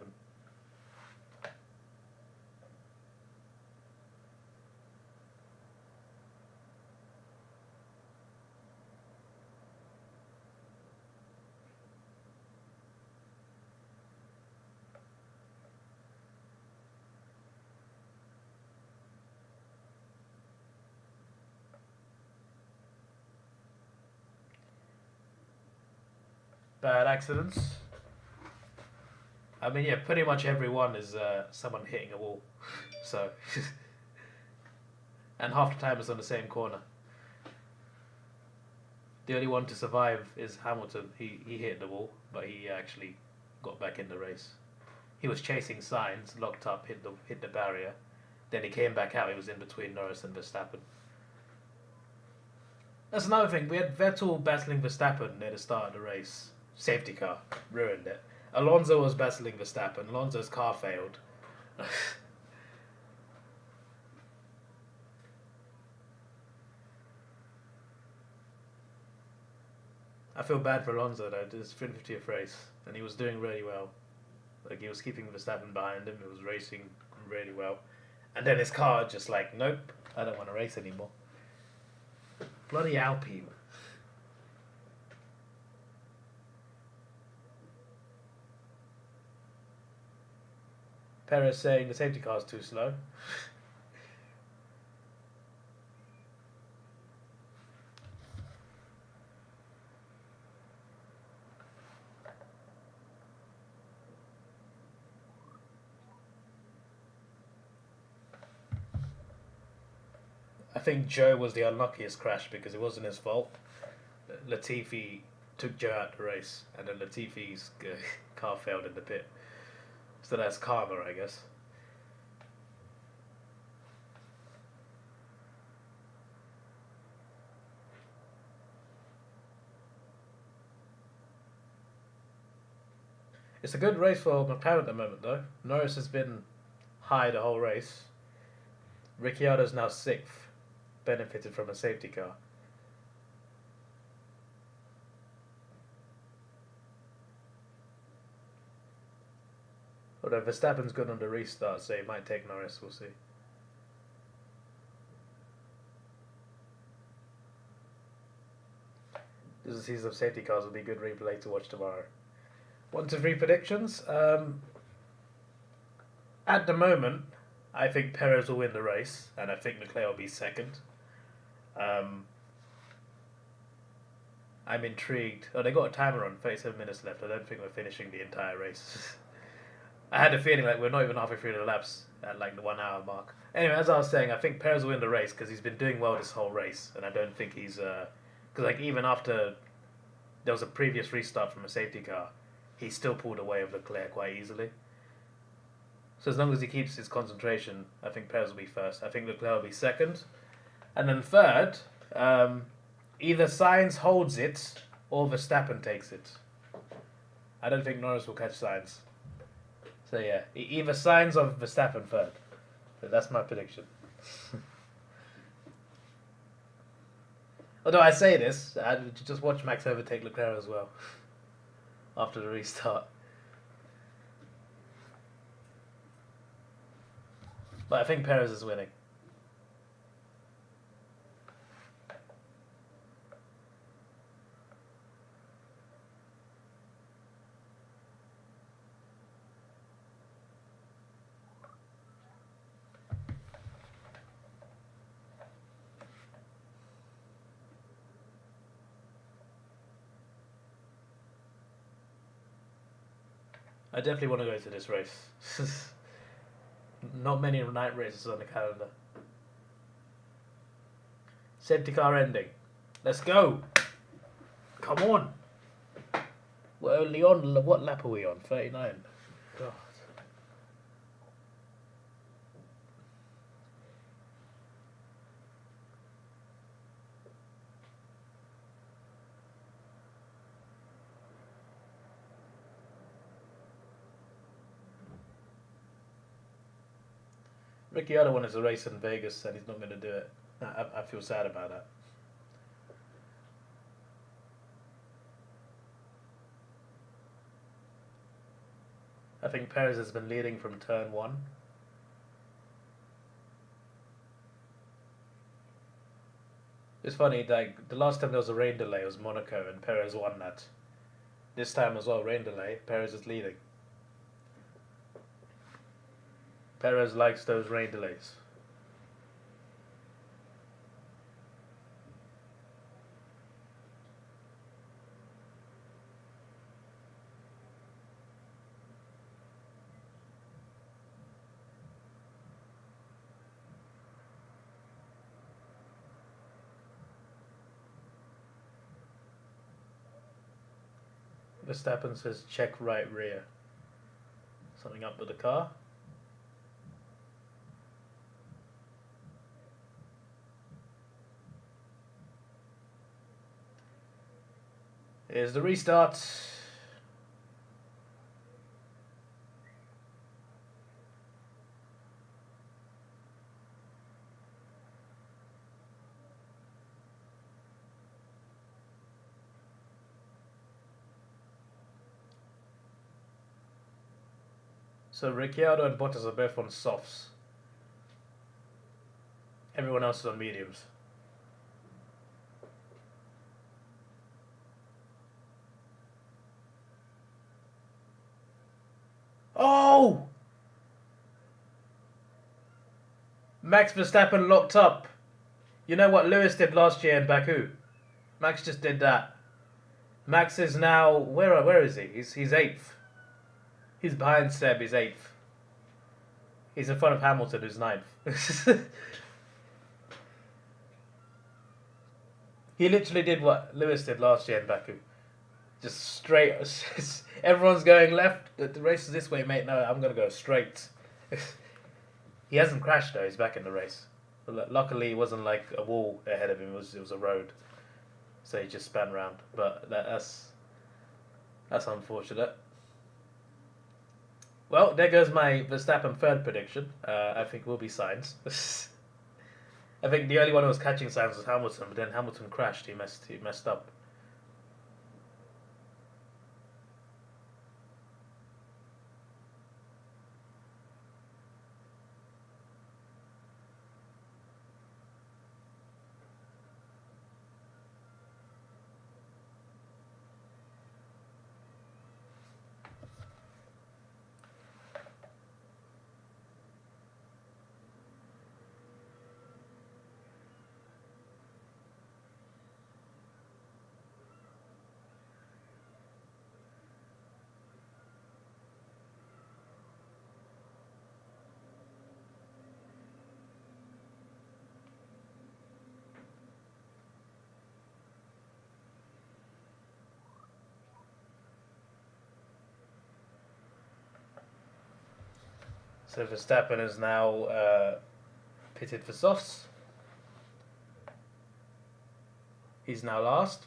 Speaker 1: Bad accidents. I mean, yeah, pretty much everyone is someone hitting a wall. So, and half the time it's on the same corner. The only one to survive is Hamilton. He hit the wall, but he actually got back in the race. He was chasing signs, locked up, hit the barrier. Then he came back out. He was in between Norris and Verstappen. That's another thing. We had Vettel battling Verstappen near the start of the race. Safety car ruined it. Alonso was battling Verstappen. Alonso's car failed. I feel bad for Alonso though. This 50th race, and he was doing really well. Like he was keeping Verstappen behind him. He was racing really well, and then his car just like, nope, I don't want to race anymore. Bloody Alpine. Perez saying the safety car's too slow. I think Joe was the unluckiest crash because it wasn't his fault. Latifi took Joe out the race, and then Latifi's car failed in the pit. So that's karma, I guess. It's a good race for McLaren at the moment, though. Norris has been high the whole race. Ricciardo's now 6th, benefited from a safety car. Although Verstappen's good on the restart, so he might take Norris, we'll see. This is a season of safety cars will be a good replay to watch tomorrow. 1 to 3 predictions. At the moment, I think Perez will win the race, and I think Leclerc will be 2nd. I'm intrigued. Oh, they got a timer on, 37 minutes left. I don't think we're finishing the entire race. I had a feeling like we're not even halfway through the laps at like the 1 hour mark. Anyway, as I was saying, I think Perez will win the race because he's been doing well this whole race, and I don't think he's because like even after there was a previous restart from a safety car, he still pulled away with Leclerc quite easily. So as long as he keeps his concentration, I think Perez will be 1st. I think Leclerc will be 2nd, and then 3rd, either Sainz holds it or Verstappen takes it. I don't think Norris will catch Sainz. So yeah, either Sainz or Verstappen 3rd. So that's my prediction. Although I say this, I just watch Max overtake Leclerc as well after the restart. But I think Perez is winning. I definitely want to go to this race. Not many night races on the calendar. Safety car ending. Let's go. Come on. We're only on, what lap are we on? 39. God. Ricciardo wanted to race in Vegas and he's not going to do it. I feel sad about that. I think Perez has been leading from turn 1. It's funny, like the last time there was a rain delay was Monaco and Perez won that. This time as well, rain delay, Perez is leading. Perez likes those rain delays. Verstappen says check right rear. Something up with the car. Here's the restart. So Ricciardo and Bottas are both on softs. Everyone else is on mediums. Oh! Max Verstappen locked up. You know what Lewis did last year in Baku? Max just did that. Max is now... Where is he? He's 8th. He's behind Seb, he's 8th. He's in front of Hamilton, who's 9th. He literally did what Lewis did last year in Baku. Just straight. Everyone's going left. The race is this way, mate. No, I'm going to go straight. He hasn't crashed, though. He's back in the race. Luckily, it wasn't like a wall ahead of him. It was a road. So he just span round. But that's unfortunate. Well, there goes my Verstappen third prediction. I think will be Sainz. I think the only one who was catching Sainz was Hamilton, but then Hamilton crashed. He messed up. So Verstappen is now pitted for softs. He's now last.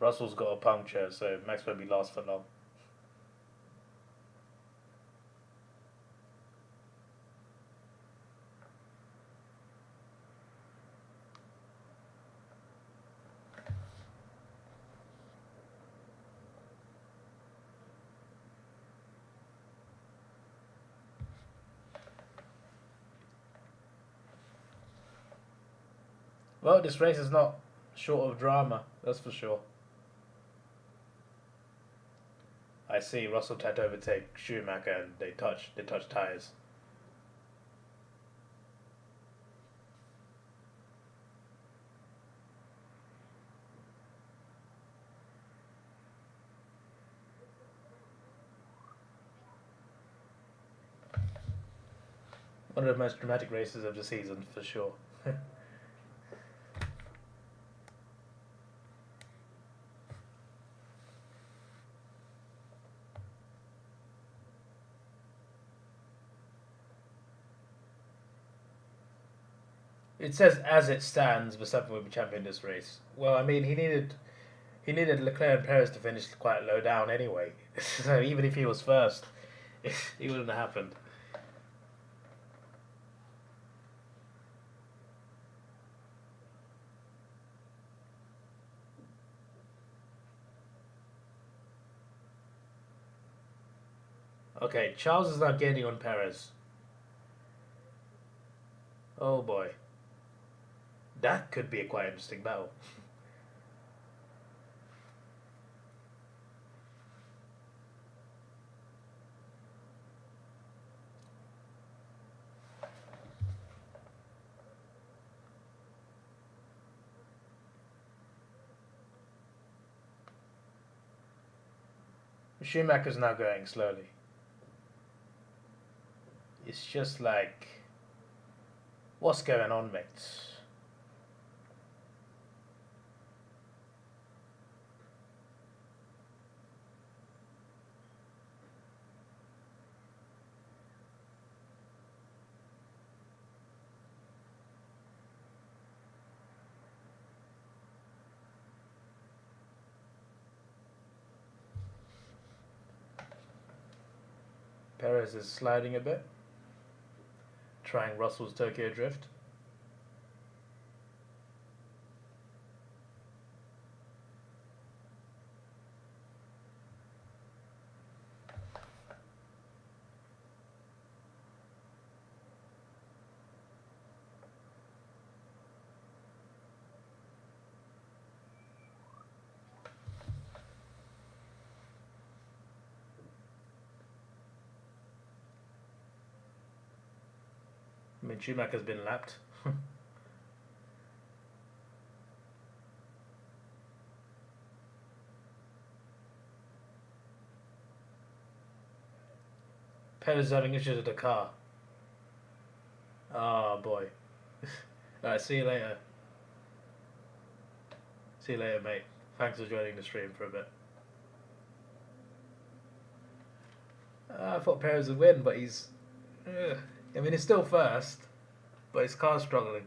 Speaker 1: Russell's got a puncture, so Max won't be last for long. Well, this race is not short of drama, that's for sure. I see Russell tried to overtake Schumacher and they touch tires. One of the most dramatic races of the season, for sure. It says as it stands, Verstappen will be champion this race. Well, I mean, he needed Leclerc and Perez to finish quite low down anyway. So even if he was first, it wouldn't have happened. Okay, Charles is now gaining on Perez. Oh boy. That could be a quite interesting battle. Schumacher's now going slowly. It's just like, what's going on, mates? Perez is sliding a bit, trying Russell's Tokyo Drift. I mean, Schumacher's been lapped. Perez is having issues with the car. Oh boy. Alright, see you later. See you later, mate. Thanks for joining the stream for a bit. I thought Perez would win, but he's... I mean, he's still first, but his car's struggling.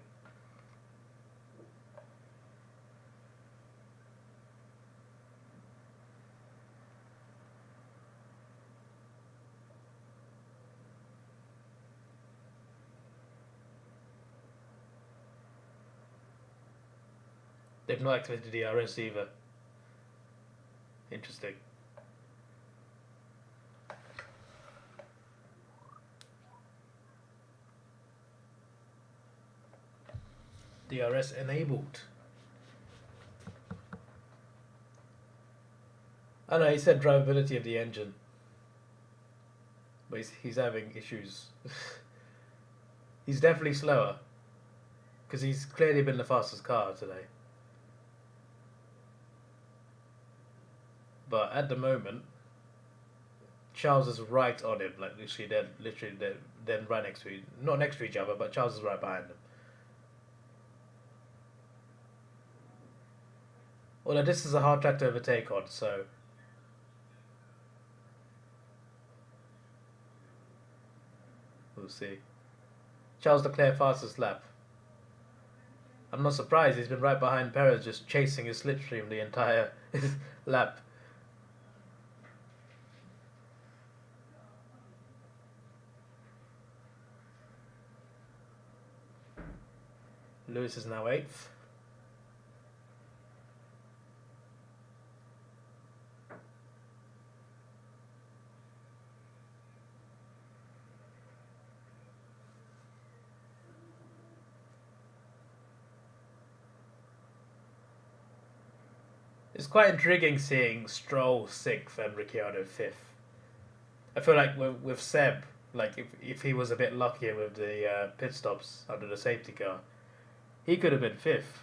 Speaker 1: They've not activated the DRS either. Interesting. DRS enabled. I know he said drivability of the engine, but he's having issues. He's definitely slower, because he's clearly been the fastest car today. But at the moment, Charles is right on him, like literally they're right next to each, not next to each other, but Charles is right behind him. Although this is a hard track to overtake on, so we'll see. Charles Leclerc fastest lap. I'm not surprised, he's been right behind Perez, just chasing his slipstream the entire lap. Lewis is now 8th. It's quite intriguing seeing Stroll 6th and Ricciardo 5th. I feel like with Seb, like if he was a bit luckier with the pit stops under the safety car, he could have been 5th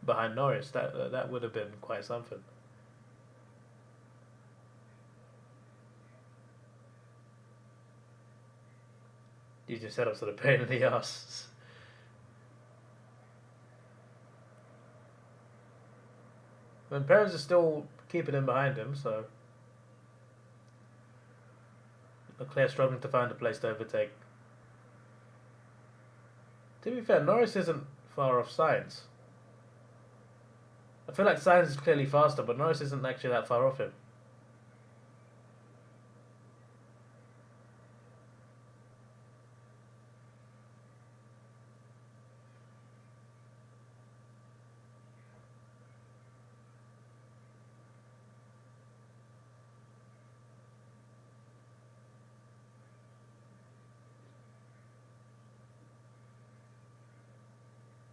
Speaker 1: behind Norris. That would have been quite something. These new setups are a pain in the ass. And parents are still keeping him behind him, so Leclerc struggling to find a place to overtake. To be fair, Norris isn't far off Sainz. I feel like Sainz is clearly faster, but Norris isn't actually that far off him.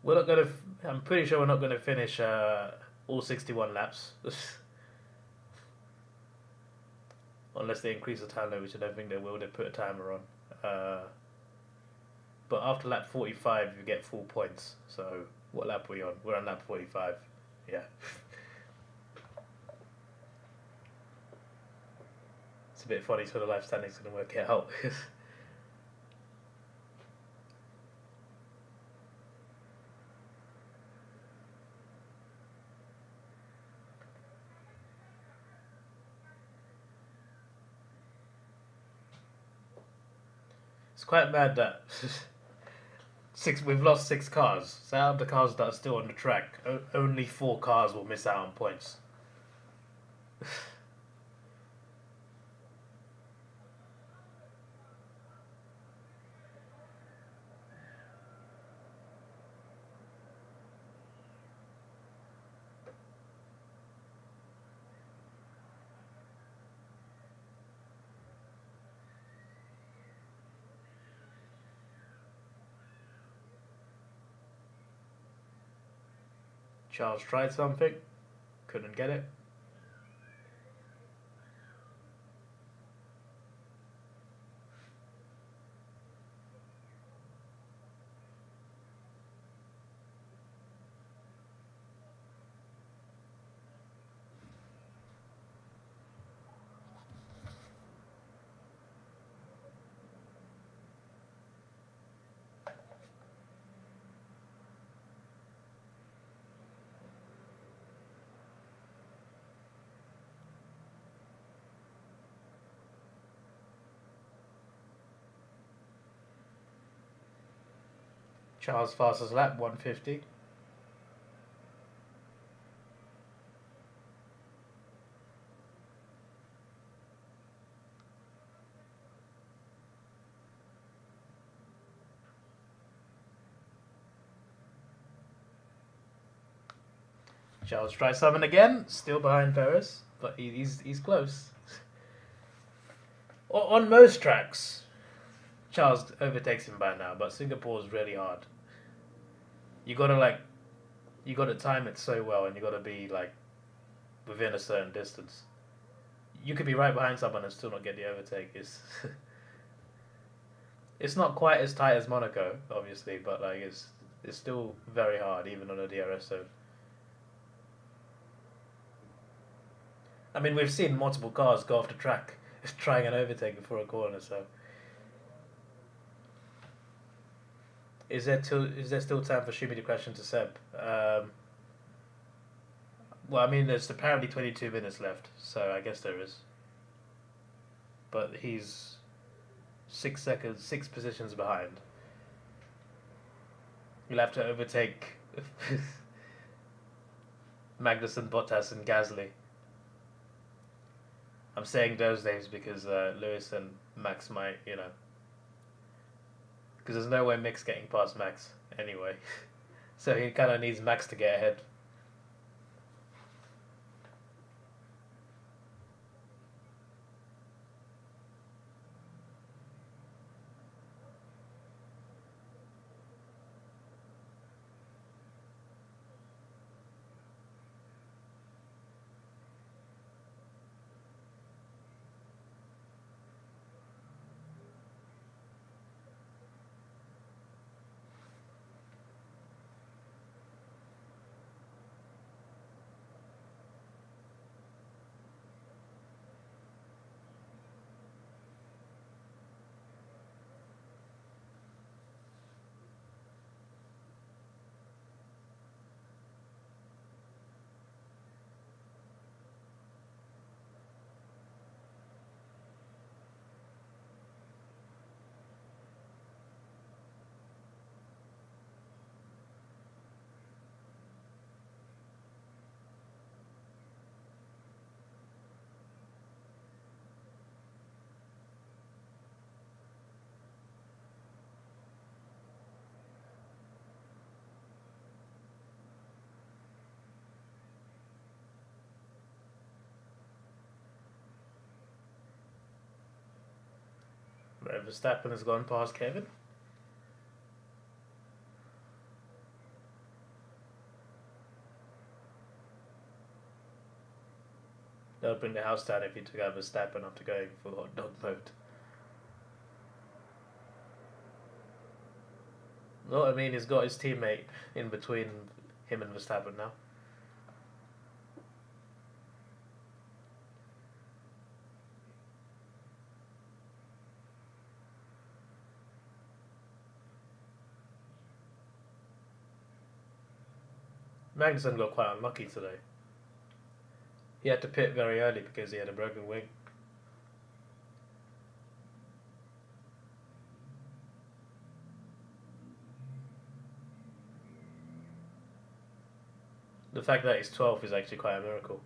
Speaker 1: We're not gonna. I'm pretty sure we're not gonna finish all 61 laps, unless they increase the time limit, which I don't think they will. They put a timer on. But after lap 45, you get full points. So what lap are we on? We're on lap 45. Yeah. It's a bit funny, so the life standing's gonna work it out. It's quite mad that we've lost 6 cars. So out of the cars that are still on the track, only 4 cars will miss out on points. Charles tried something, couldn't get it. Charles' fastest lap, 150. Charles tries something again, still behind Perez, but he's close. On most tracks, Charles overtakes him by now, but Singapore is really hard. You gotta time it so well, and you gotta be within a certain distance. You could be right behind someone and still not get the overtake. It's not quite as tight as Monaco, obviously, but it's still very hard, even on a DRS zone. I mean, we've seen multiple cars go off the track trying an overtake before a corner, so. Is there still time for Schumi to crash into Seb? Well, I mean, there's apparently 22 minutes left, so I guess there is. But he's 6 positions behind. You'll have to overtake Magnussen, Bottas, and Gasly. I'm saying those names because Lewis and Max might, because there's no way Mick's getting past Max anyway. So he kind of needs Max to get ahead. Right, Verstappen has gone past Kevin. That would bring the house down if he took out Verstappen after going full hot dog mode. No, I mean, he's got his teammate in between him and Verstappen now. Magnussen got quite unlucky today. He had to pit very early because he had a broken wing. The fact that he's 12th is actually quite a miracle.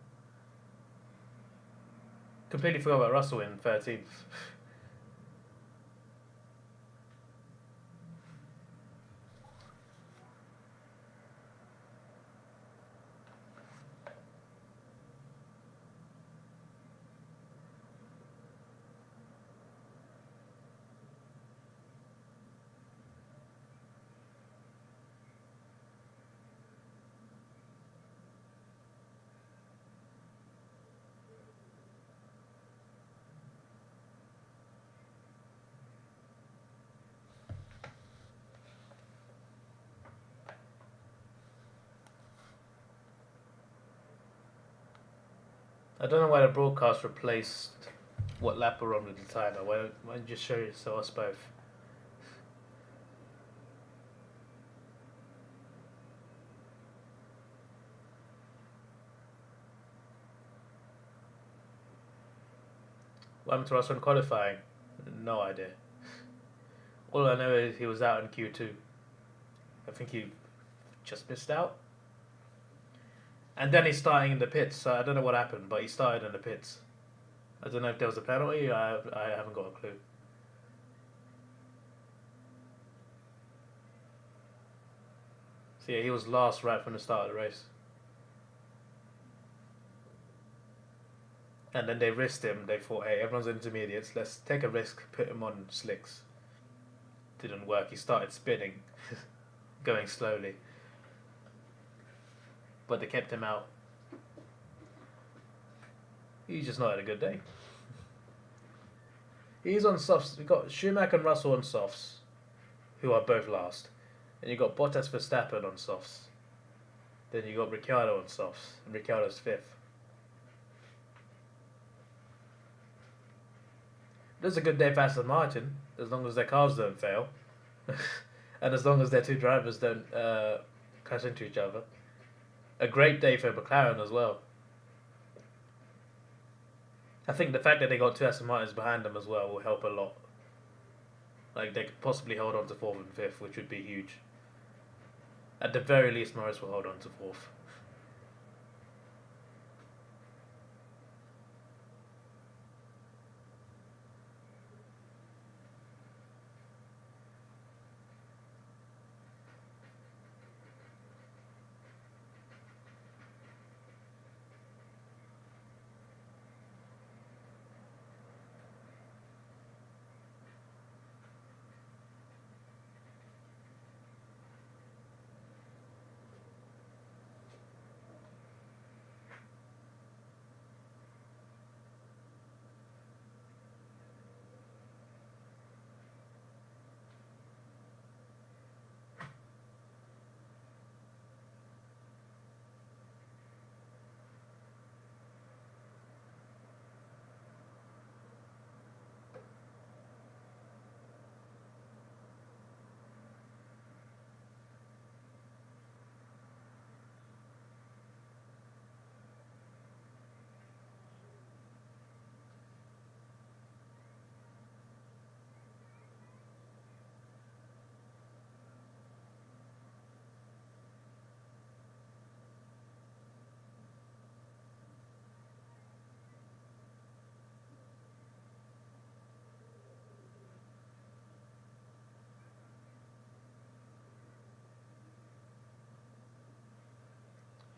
Speaker 1: Completely forgot about Russell in 13th. I don't know why the broadcast replaced what lap we're on with the timer. Why don't you just show it so us both? What happened to Russell in qualifying? No idea. All I know is he was out in Q2. I think he just missed out. And then he's starting in the pits, so I don't know what happened, but he started in the pits. I don't know if there was a penalty, I haven't got a clue. So yeah, he was last right from the start of the race. And then they risked him, they thought, hey, everyone's intermediates, let's take a risk, put him on slicks. Didn't work, he started spinning, going slowly. But they kept him out. He's just not had a good day. He's on softs. We've got Schumacher and Russell on softs, who are both last. And you've got Bottas Verstappen on softs. Then you've got Ricciardo on softs, and Ricciardo's 5th. This is a good day for Aston Martin, as long as their cars don't fail. And as long as their two drivers don't crash into each other. A great day for McLaren as well. I think the fact that they got two Aston Martins behind them as well will help a lot. Like, they could possibly hold on to 4th and 5th, which would be huge. At the very least, Norris will hold on to 4th.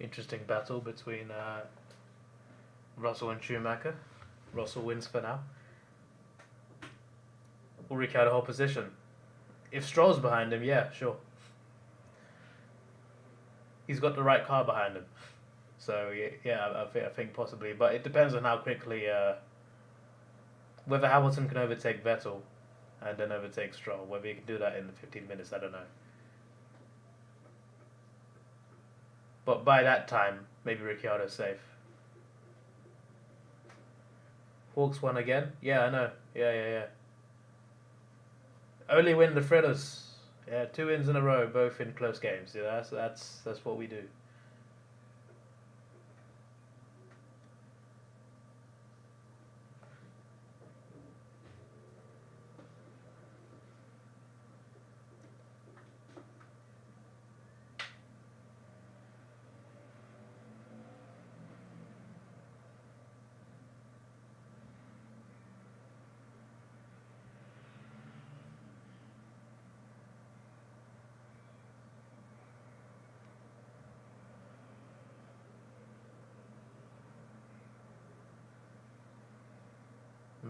Speaker 1: Interesting battle between Russell and Schumacher. Russell wins for now. Will Ricciardo hold position? If Stroll's behind him, yeah, sure. He's got the right car behind him. So, yeah, I think possibly. But it depends on how quickly... whether Hamilton can overtake Vettel and then overtake Stroll. Whether he can do that in 15 minutes, I don't know. But by that time, maybe Ricciardo's safe. Hawks won again? Yeah, I know. Yeah. Only win the thrillers. Yeah, 2 wins in a row, both in close games. Yeah, that's what we do.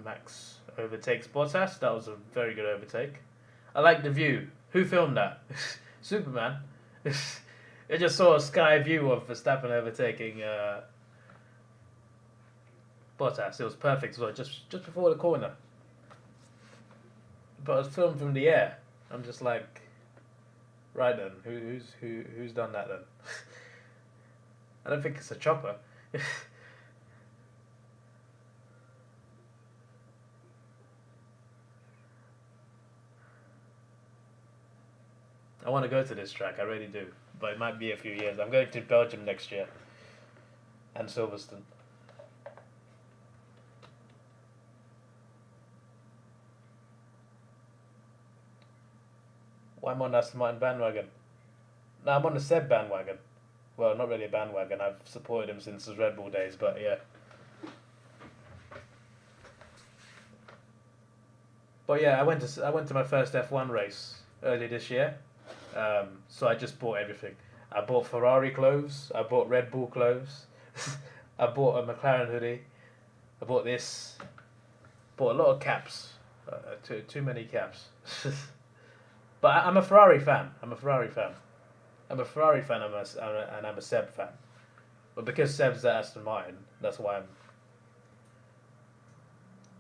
Speaker 1: Max overtakes Bottas. That was a very good overtake. I like the view. Who filmed that? Superman. I just saw a sky view of Verstappen overtaking Bottas. It was perfect as well, just before the corner. But it was filmed from the air. I'm just like, right then, who's done that then? I don't think it's a chopper. I want to go to this track, I really do. But it might be a few years. I'm going to Belgium next year. And Silverstone. Well, I'm on the Aston Martin bandwagon. No, I'm on the Seb bandwagon. Well, not really a bandwagon. I've supported him since his Red Bull days, but yeah. But yeah, I went to my first F1 race earlier this year. So I just bought everything. I bought Ferrari clothes. I bought Red Bull clothes. I bought a McLaren hoodie. I bought this. Bought a lot of caps. Too many caps. But I'm a Ferrari fan. I'm a Ferrari fan. And I'm a Seb fan. But because Seb's at Aston Martin, that's why I'm.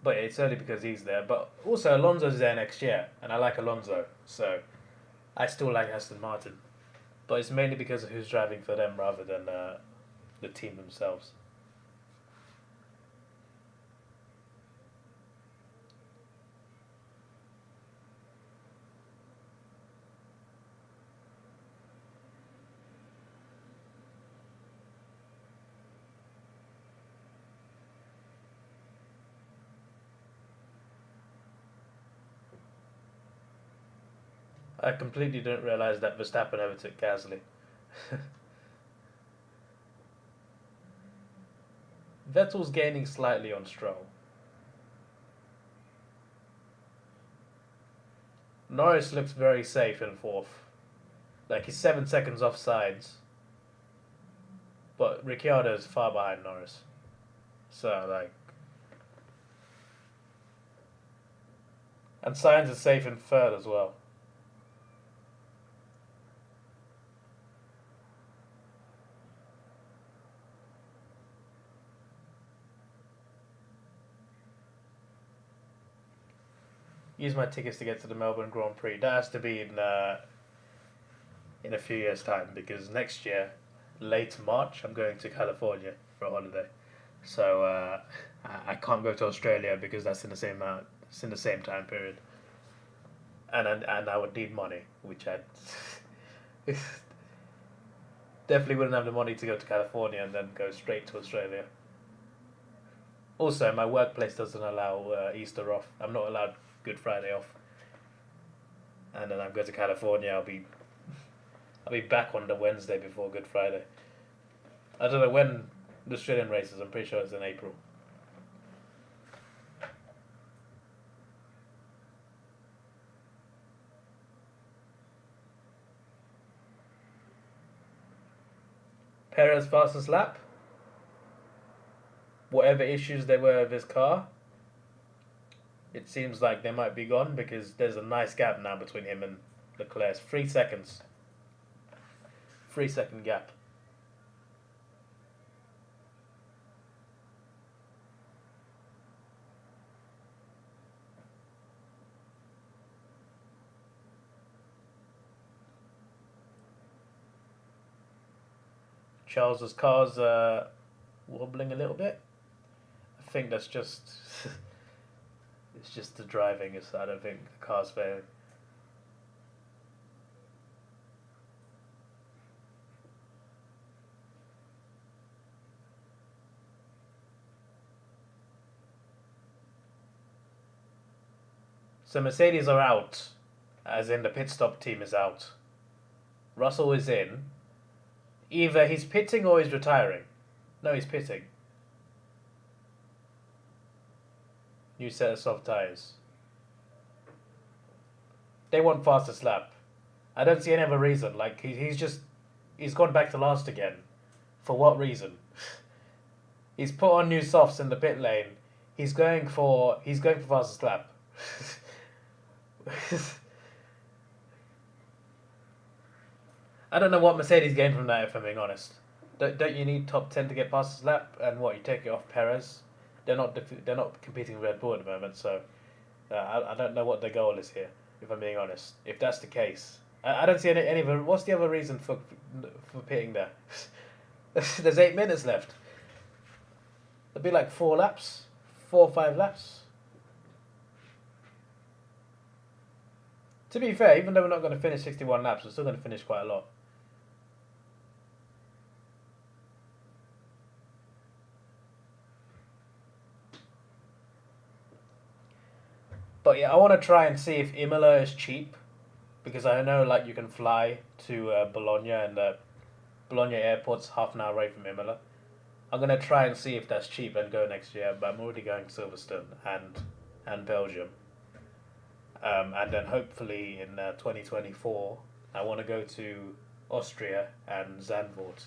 Speaker 1: But it's only because he's there. But also Alonso's there next year, and I like Alonso, so I still like Aston Martin. But it's mainly because of who's driving for them rather than the team themselves. I completely didn't realise that Verstappen overtook Gasly. Vettel's gaining slightly on Stroll. Norris looks very safe in fourth. Like, he's 7 seconds off sides. But Ricciardo's far behind Norris. So, like... And Sainz is safe in third as well. Use my tickets to get to the Melbourne Grand Prix. That has to be in a few years' time, because next year, late March, I'm going to California for a holiday. So I can't go to Australia because that's in the same time period. And I would need money, which I definitely wouldn't have the money to go to California and then go straight to Australia. Also, my workplace doesn't allow Easter off. I'm not allowed Good Friday off. And then I'm going to California. I'll be back on the Wednesday before Good Friday. I don't know when the Australian race is. I'm pretty sure it's in April. Perez fastest lap. Whatever issues there were with his car, it seems like they might be gone because there's a nice gap now between him and Leclerc. 3 seconds. 3 second gap. Charles's car's wobbling a little bit. I think that's just it's just the driving. I don't think the car's failing. So Mercedes are out, as in the pit stop team is out. Russell is in. Either he's pitting or he's retiring. No, he's pitting. New set of soft tyres. They want fastest lap. I don't see any other reason. Like he's gone back to last again. For what reason? He's put on new softs in the pit lane. He's going for fastest lap. I don't know what Mercedes gained from that, if I'm being honest. Don't you need top 10 to get past his lap? And what, you take it off Perez? They're not competing with Red Bull at the moment, so I don't know what their goal is here, if I'm being honest. If that's the case, I don't see any of the. What's the other reason for pitting there? There's 8 minutes left. It'll be like 4 or 5 laps. To be fair, even though we're not going to finish 61 laps, we're still going to finish quite a lot. But yeah, I want to try and see if Imola is cheap, because I know like you can fly to Bologna, and Bologna airport's half an hour away from Imola. I'm gonna try and see if that's cheap and go next year. But I'm already going to Silverstone and Belgium, and then hopefully in 2024 I want to go to Austria and Zandvoort.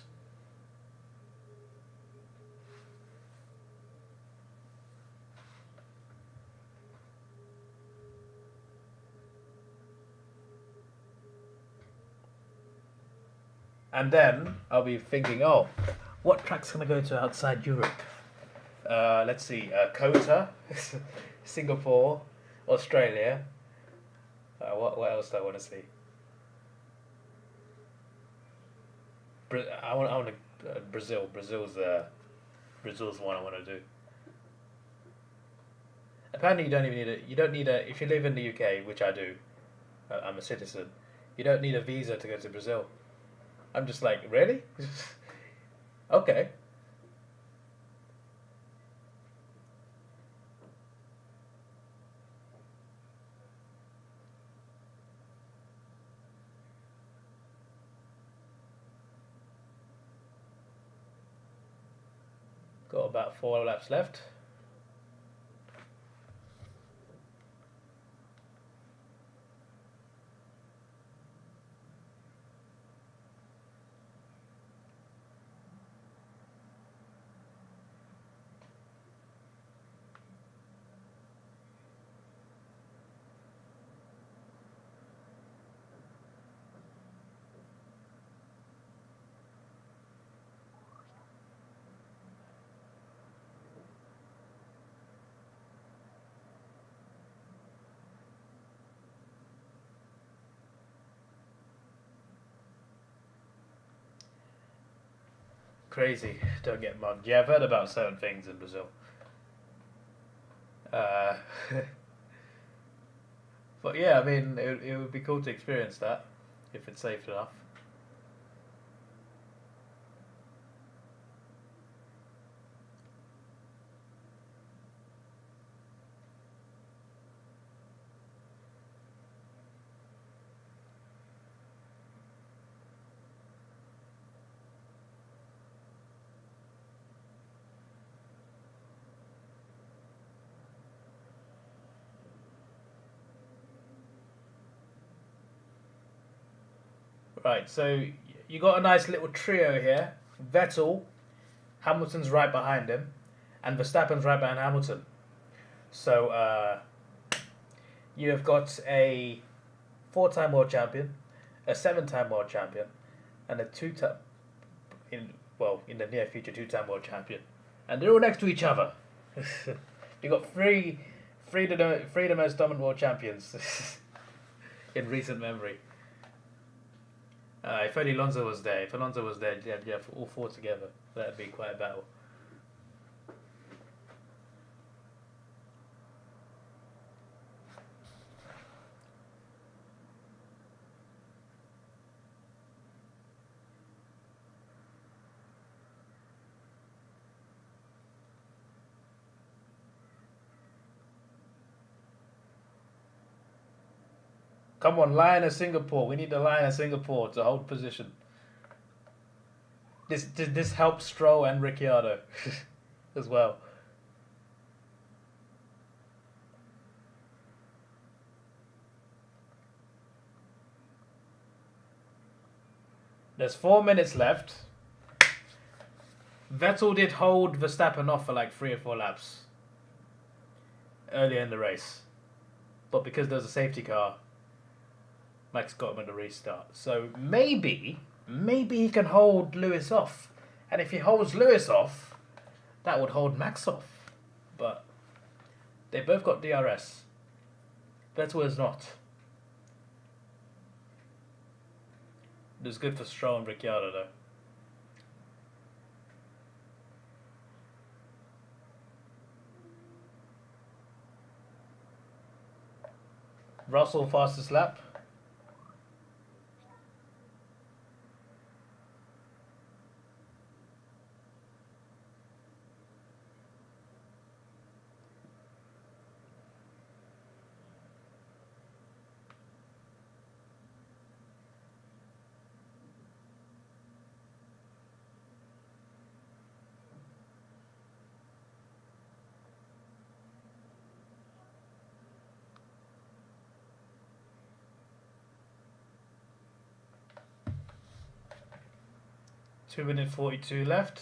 Speaker 1: And then I'll be thinking, oh, what track's going to go to outside Europe? Let's see, Kota, Singapore, Australia. What else do I want to see? I want Brazil. Brazil's the one I want to do. Apparently, you don't even need a. You don't need a. If you live in the UK, which I do, I'm a citizen. You don't need a visa to go to Brazil. I'm just like, really? Okay. Got about 4 laps left. Crazy, don't get mugged. Yeah, I've heard about certain things in Brazil. Uh, but yeah, I mean, it would be cool to experience that if it's safe enough. Right, so you got a nice little trio here. Vettel, Hamilton's right behind him, and Verstappen's right behind Hamilton. So You have got a 4-time world champion, a 7-time world champion, and a 2-time, in the near future, 2-time world champion, and they're all next to each other. You got three of the most dominant world champions in recent memory. If only Alonso was there. If Alonso was there, you'd have all 4 together. That'd be quite a battle. Come on, Lion of Singapore. We need the Lion of Singapore to hold position. This helps Stroll and Ricciardo as well. There's 4 minutes left. Vettel did hold Verstappen off for like 3 or 4 laps earlier in the race. But because there's a safety car, Max got him at the restart. So maybe he can hold Lewis off. And if he holds Lewis off, that would hold Max off. But they both got DRS. Vettel is not. It was good for Stroll and Ricciardo though. Russell fastest lap. Two minute 42 left.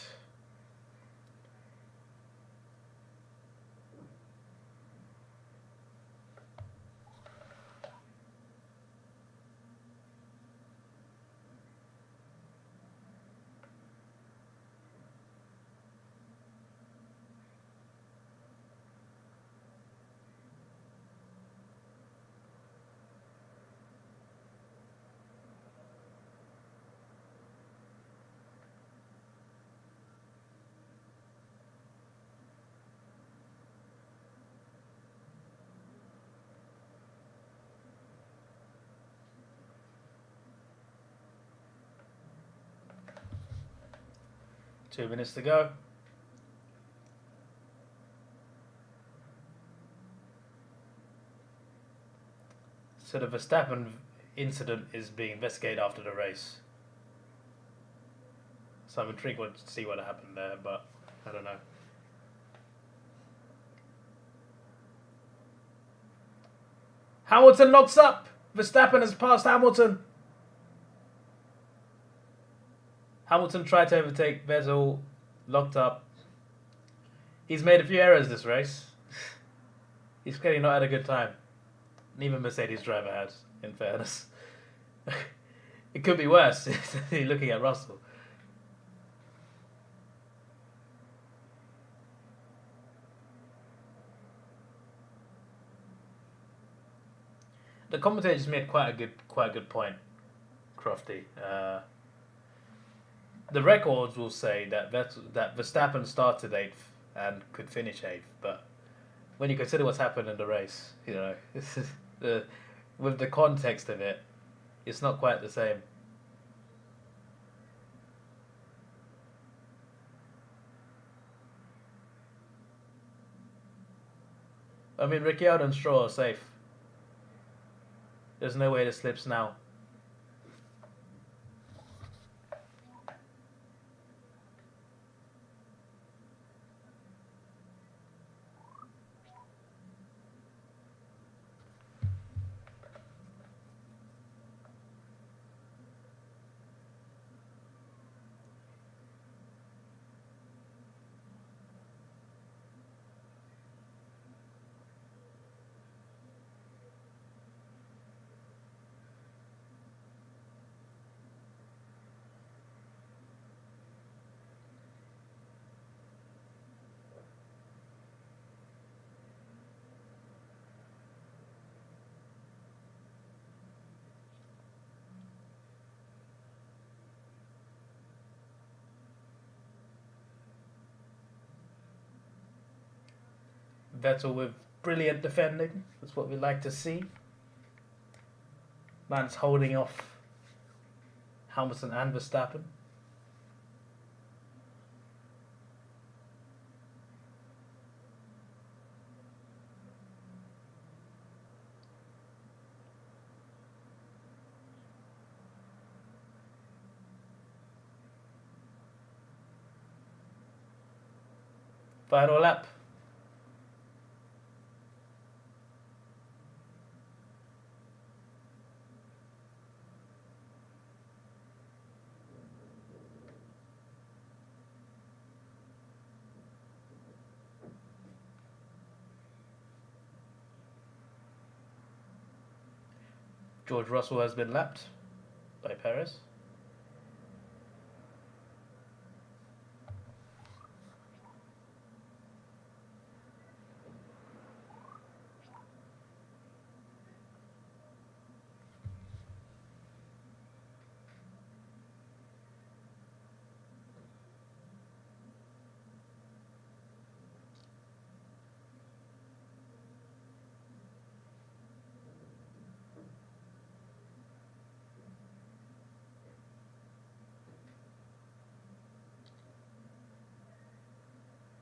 Speaker 1: Two minutes to go. So the Verstappen incident is being investigated after the race. So I'm intrigued to see what happened there, but I don't know. Hamilton locks up. Verstappen has passed Hamilton. Hamilton tried to overtake Vettel, locked up. He's made a few errors this race. He's clearly not had a good time. Neither Mercedes driver has, in fairness. It could be worse, looking at Russell. The commentators made quite a good point, Crofty. The records will say that Verstappen started 8th and could finish 8th, but when you consider what's happened in the race, you know, this is with the context of it, it's not quite the same. I mean, Ricciardo and Stroll are safe. There's no way to slips now. Vettel with brilliant defending. That's what we like to see. Man's holding off Hamilton and Verstappen. Final lap. George Russell has been lapped by Perez.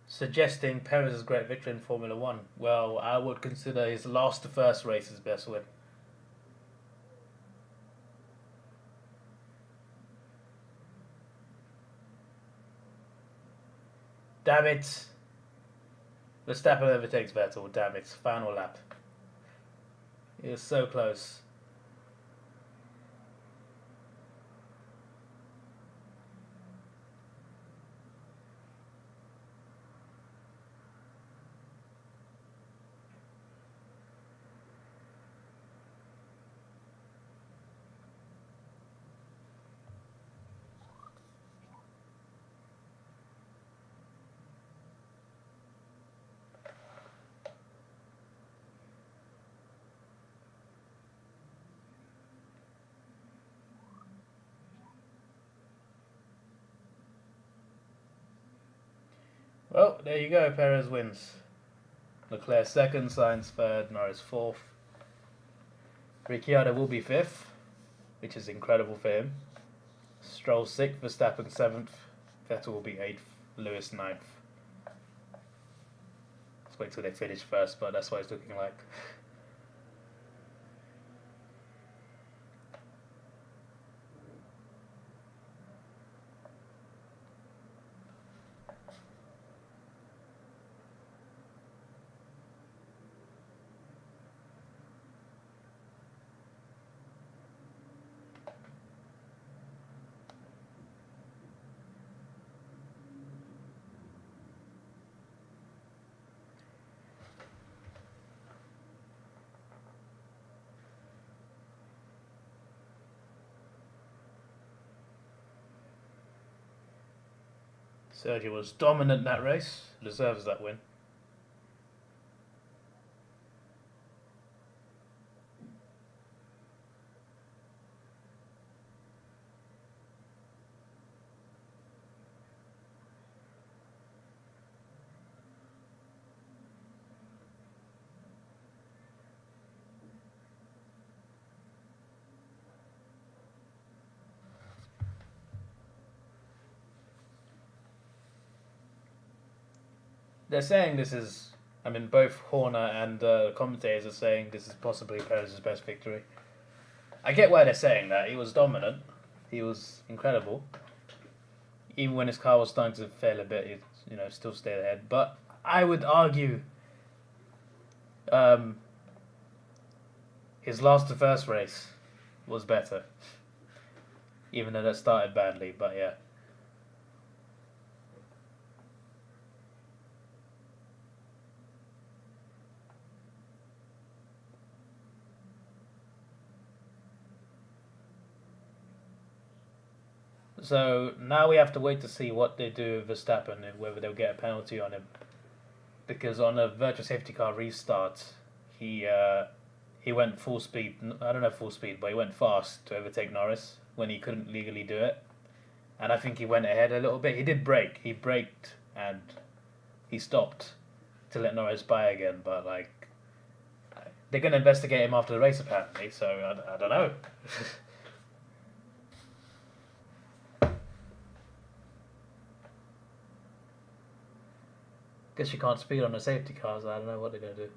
Speaker 1: Suggesting Perez's great victory in Formula One. Well, I would consider his last to first race his best win. Damn it! Verstappen overtakes Vettel. Damn it! Final lap. He was so close. Well, there you go. Perez wins. Leclerc second, Sainz third, Norris fourth. Ricciardo will be fifth, which is incredible for him. Stroll sixth, Verstappen seventh, Vettel will be eighth, Lewis ninth. Let's wait till they finish first, but that's what it's looking like. Sergio was dominant in that race, deserves that win. They're saying this is, I mean, both Horner and commentators are saying this is possibly Perez's best victory. I get why they're saying that. He was dominant. He was incredible. Even when his car was starting to fail a bit, he still stayed ahead. But I would argue his last to first race was better. Even though that started badly, but yeah. So now we have to wait to see what they do with Verstappen and whether they'll get a penalty on him. Because on a virtual safety car restart, he went full speed. I don't know full speed, but he went fast to overtake Norris when he couldn't legally do it. And I think he went ahead a little bit. He did brake. He braked and he stopped. to let Norris buy again, but like they're going to investigate him after the race apparently. So I don't know. Guess you can't speed on the safety cars. I don't know what they're going to do.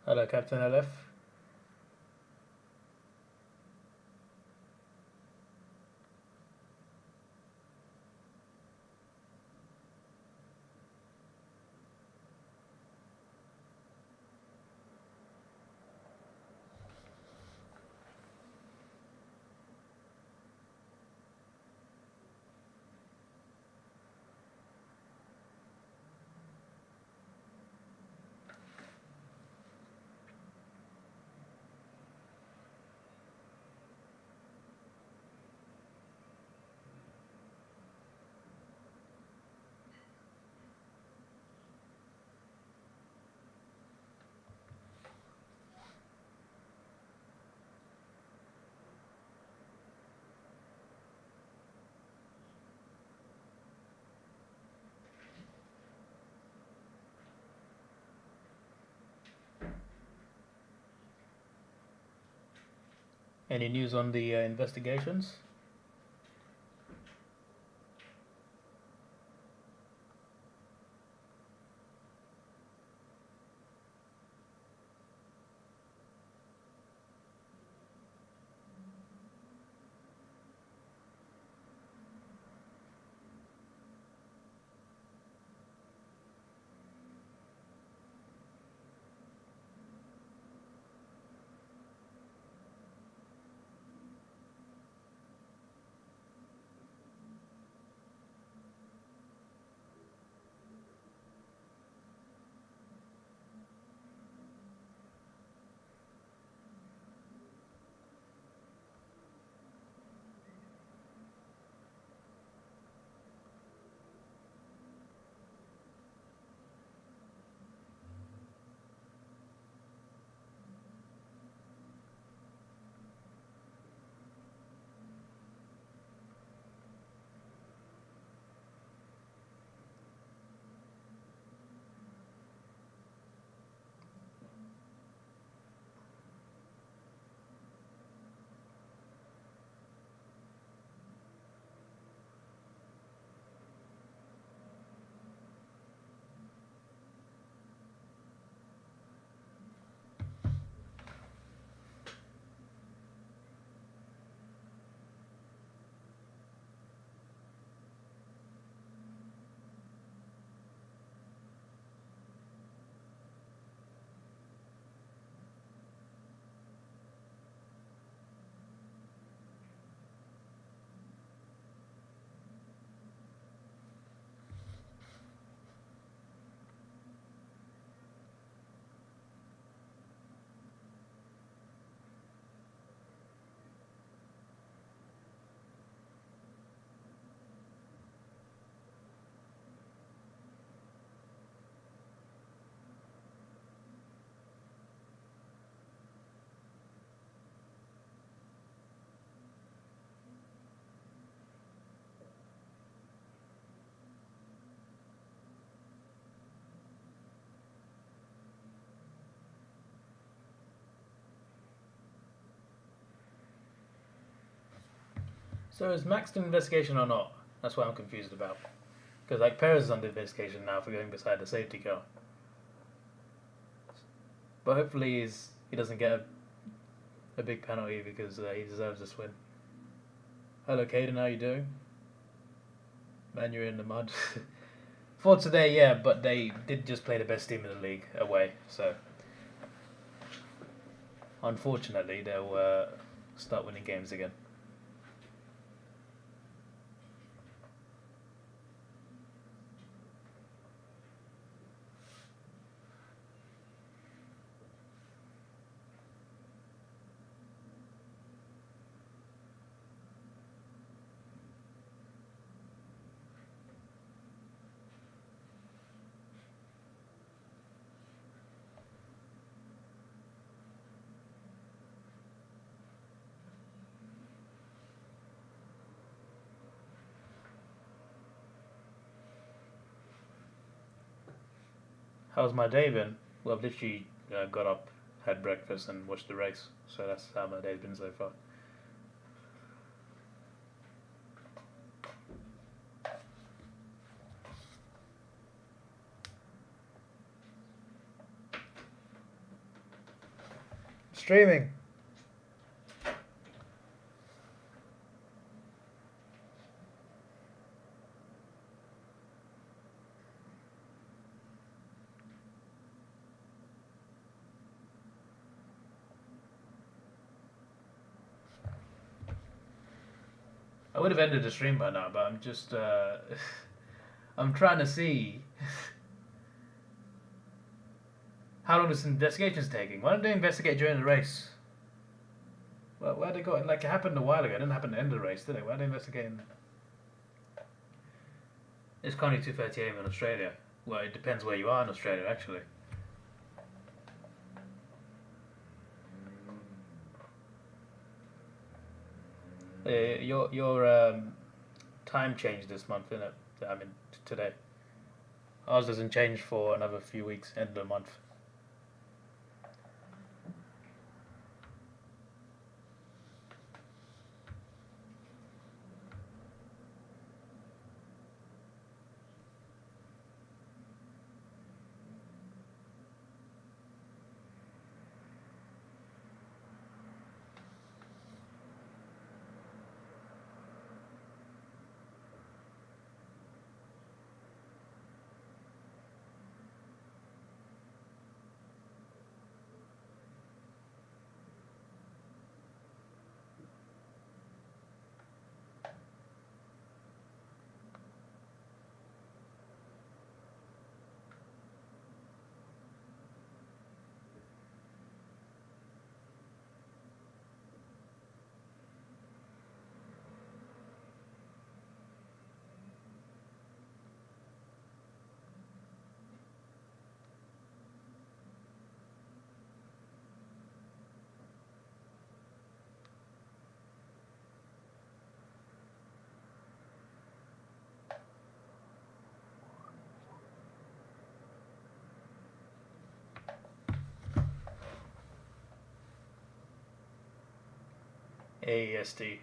Speaker 1: Hello, Captain LF. Any news on the investigations? So is Max in investigation or not? That's what I'm confused about. Because like Perez is under investigation now for going beside the safety car. But hopefully he doesn't get a big penalty because he deserves this win. Hello Caden, how you doing? Man, you're in the mud. For today, yeah, but they did just play the best team in the league away, so unfortunately they'll start winning games again. How's my day been? Well, I've literally got up, had breakfast, and watched the race. So that's how my day's been so far. Streaming. I would have ended the stream by now, but I'm just I'm trying to see how long this investigation's taking. Why don't they investigate during the race? Well, where they got like it happened a while ago. It didn't happen at the end of the race, did it? Why are they investigating? It's currently 2:30 AM in Australia. Well, it depends where you are in Australia, actually. Your time changed this month, isn't it? I mean, today. Ours doesn't change for another few weeks, end of the month. AEST.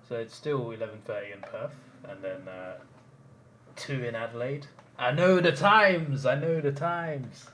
Speaker 1: So it's still 11:30 in Perth, and then 2 in Adelaide. I know the times. I know the times.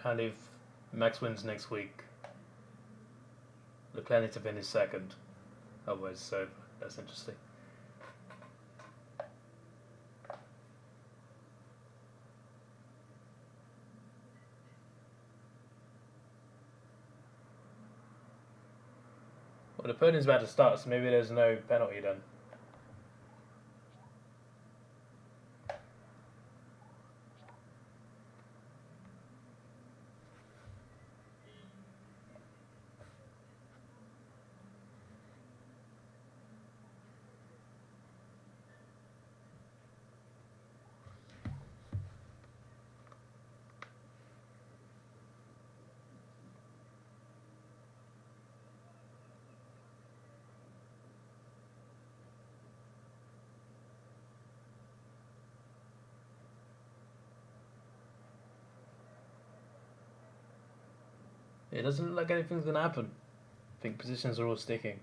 Speaker 1: And if Max wins next week, the Planet to finish second. Otherwise, so that's interesting. Well, the podium's about to start, so maybe there's no penalty then. It doesn't look like anything's gonna happen. I think positions are all sticking.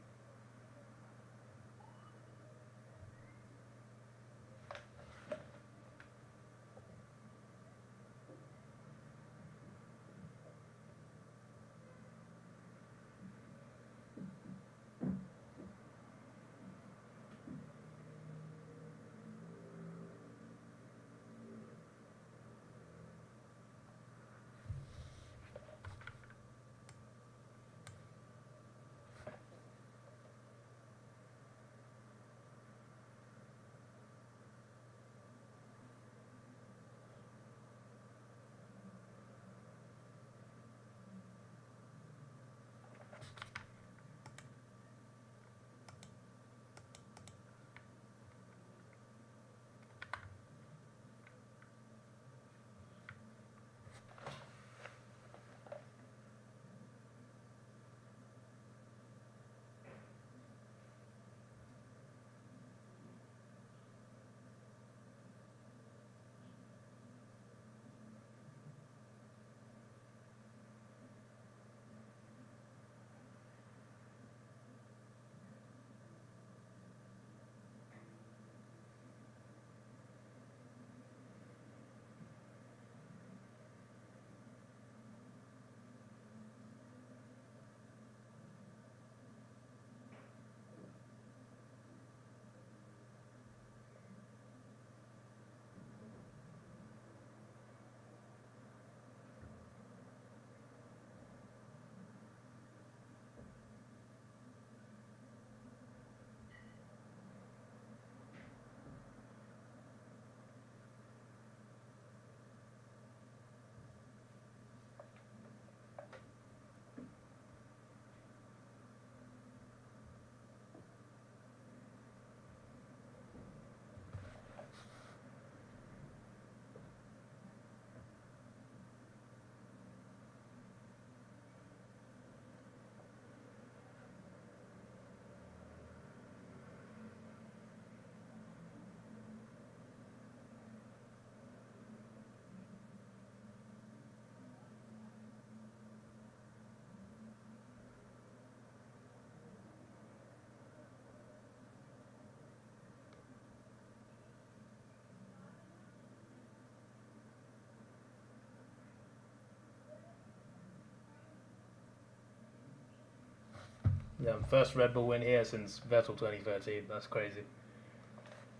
Speaker 1: Yeah, first Red Bull win here since Vettel 2013. That's crazy.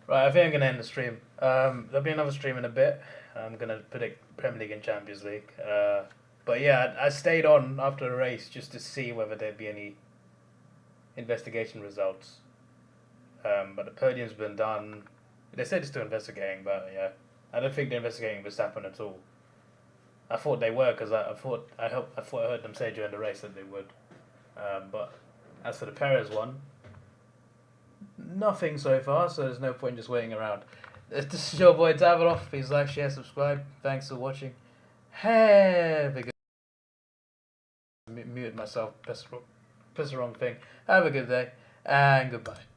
Speaker 1: Right, I think I'm going to end the stream. There'll be another stream in a bit. I'm going to predict Premier League and Champions League. But yeah, I stayed on after the race just to see whether there'd be any investigation results. But the podium's been done. They said it's still investigating, but yeah, I don't think they're investigating Verstappen at all. I thought they were because I thought I heard them say during the race that they would. But as for the Perez one, nothing so far, so there's no point just waiting around. This is your boy Davidoff. Please like, share, subscribe. Thanks for watching. Have a good... Muted myself. Press the wrong thing. Have a good day, and goodbye.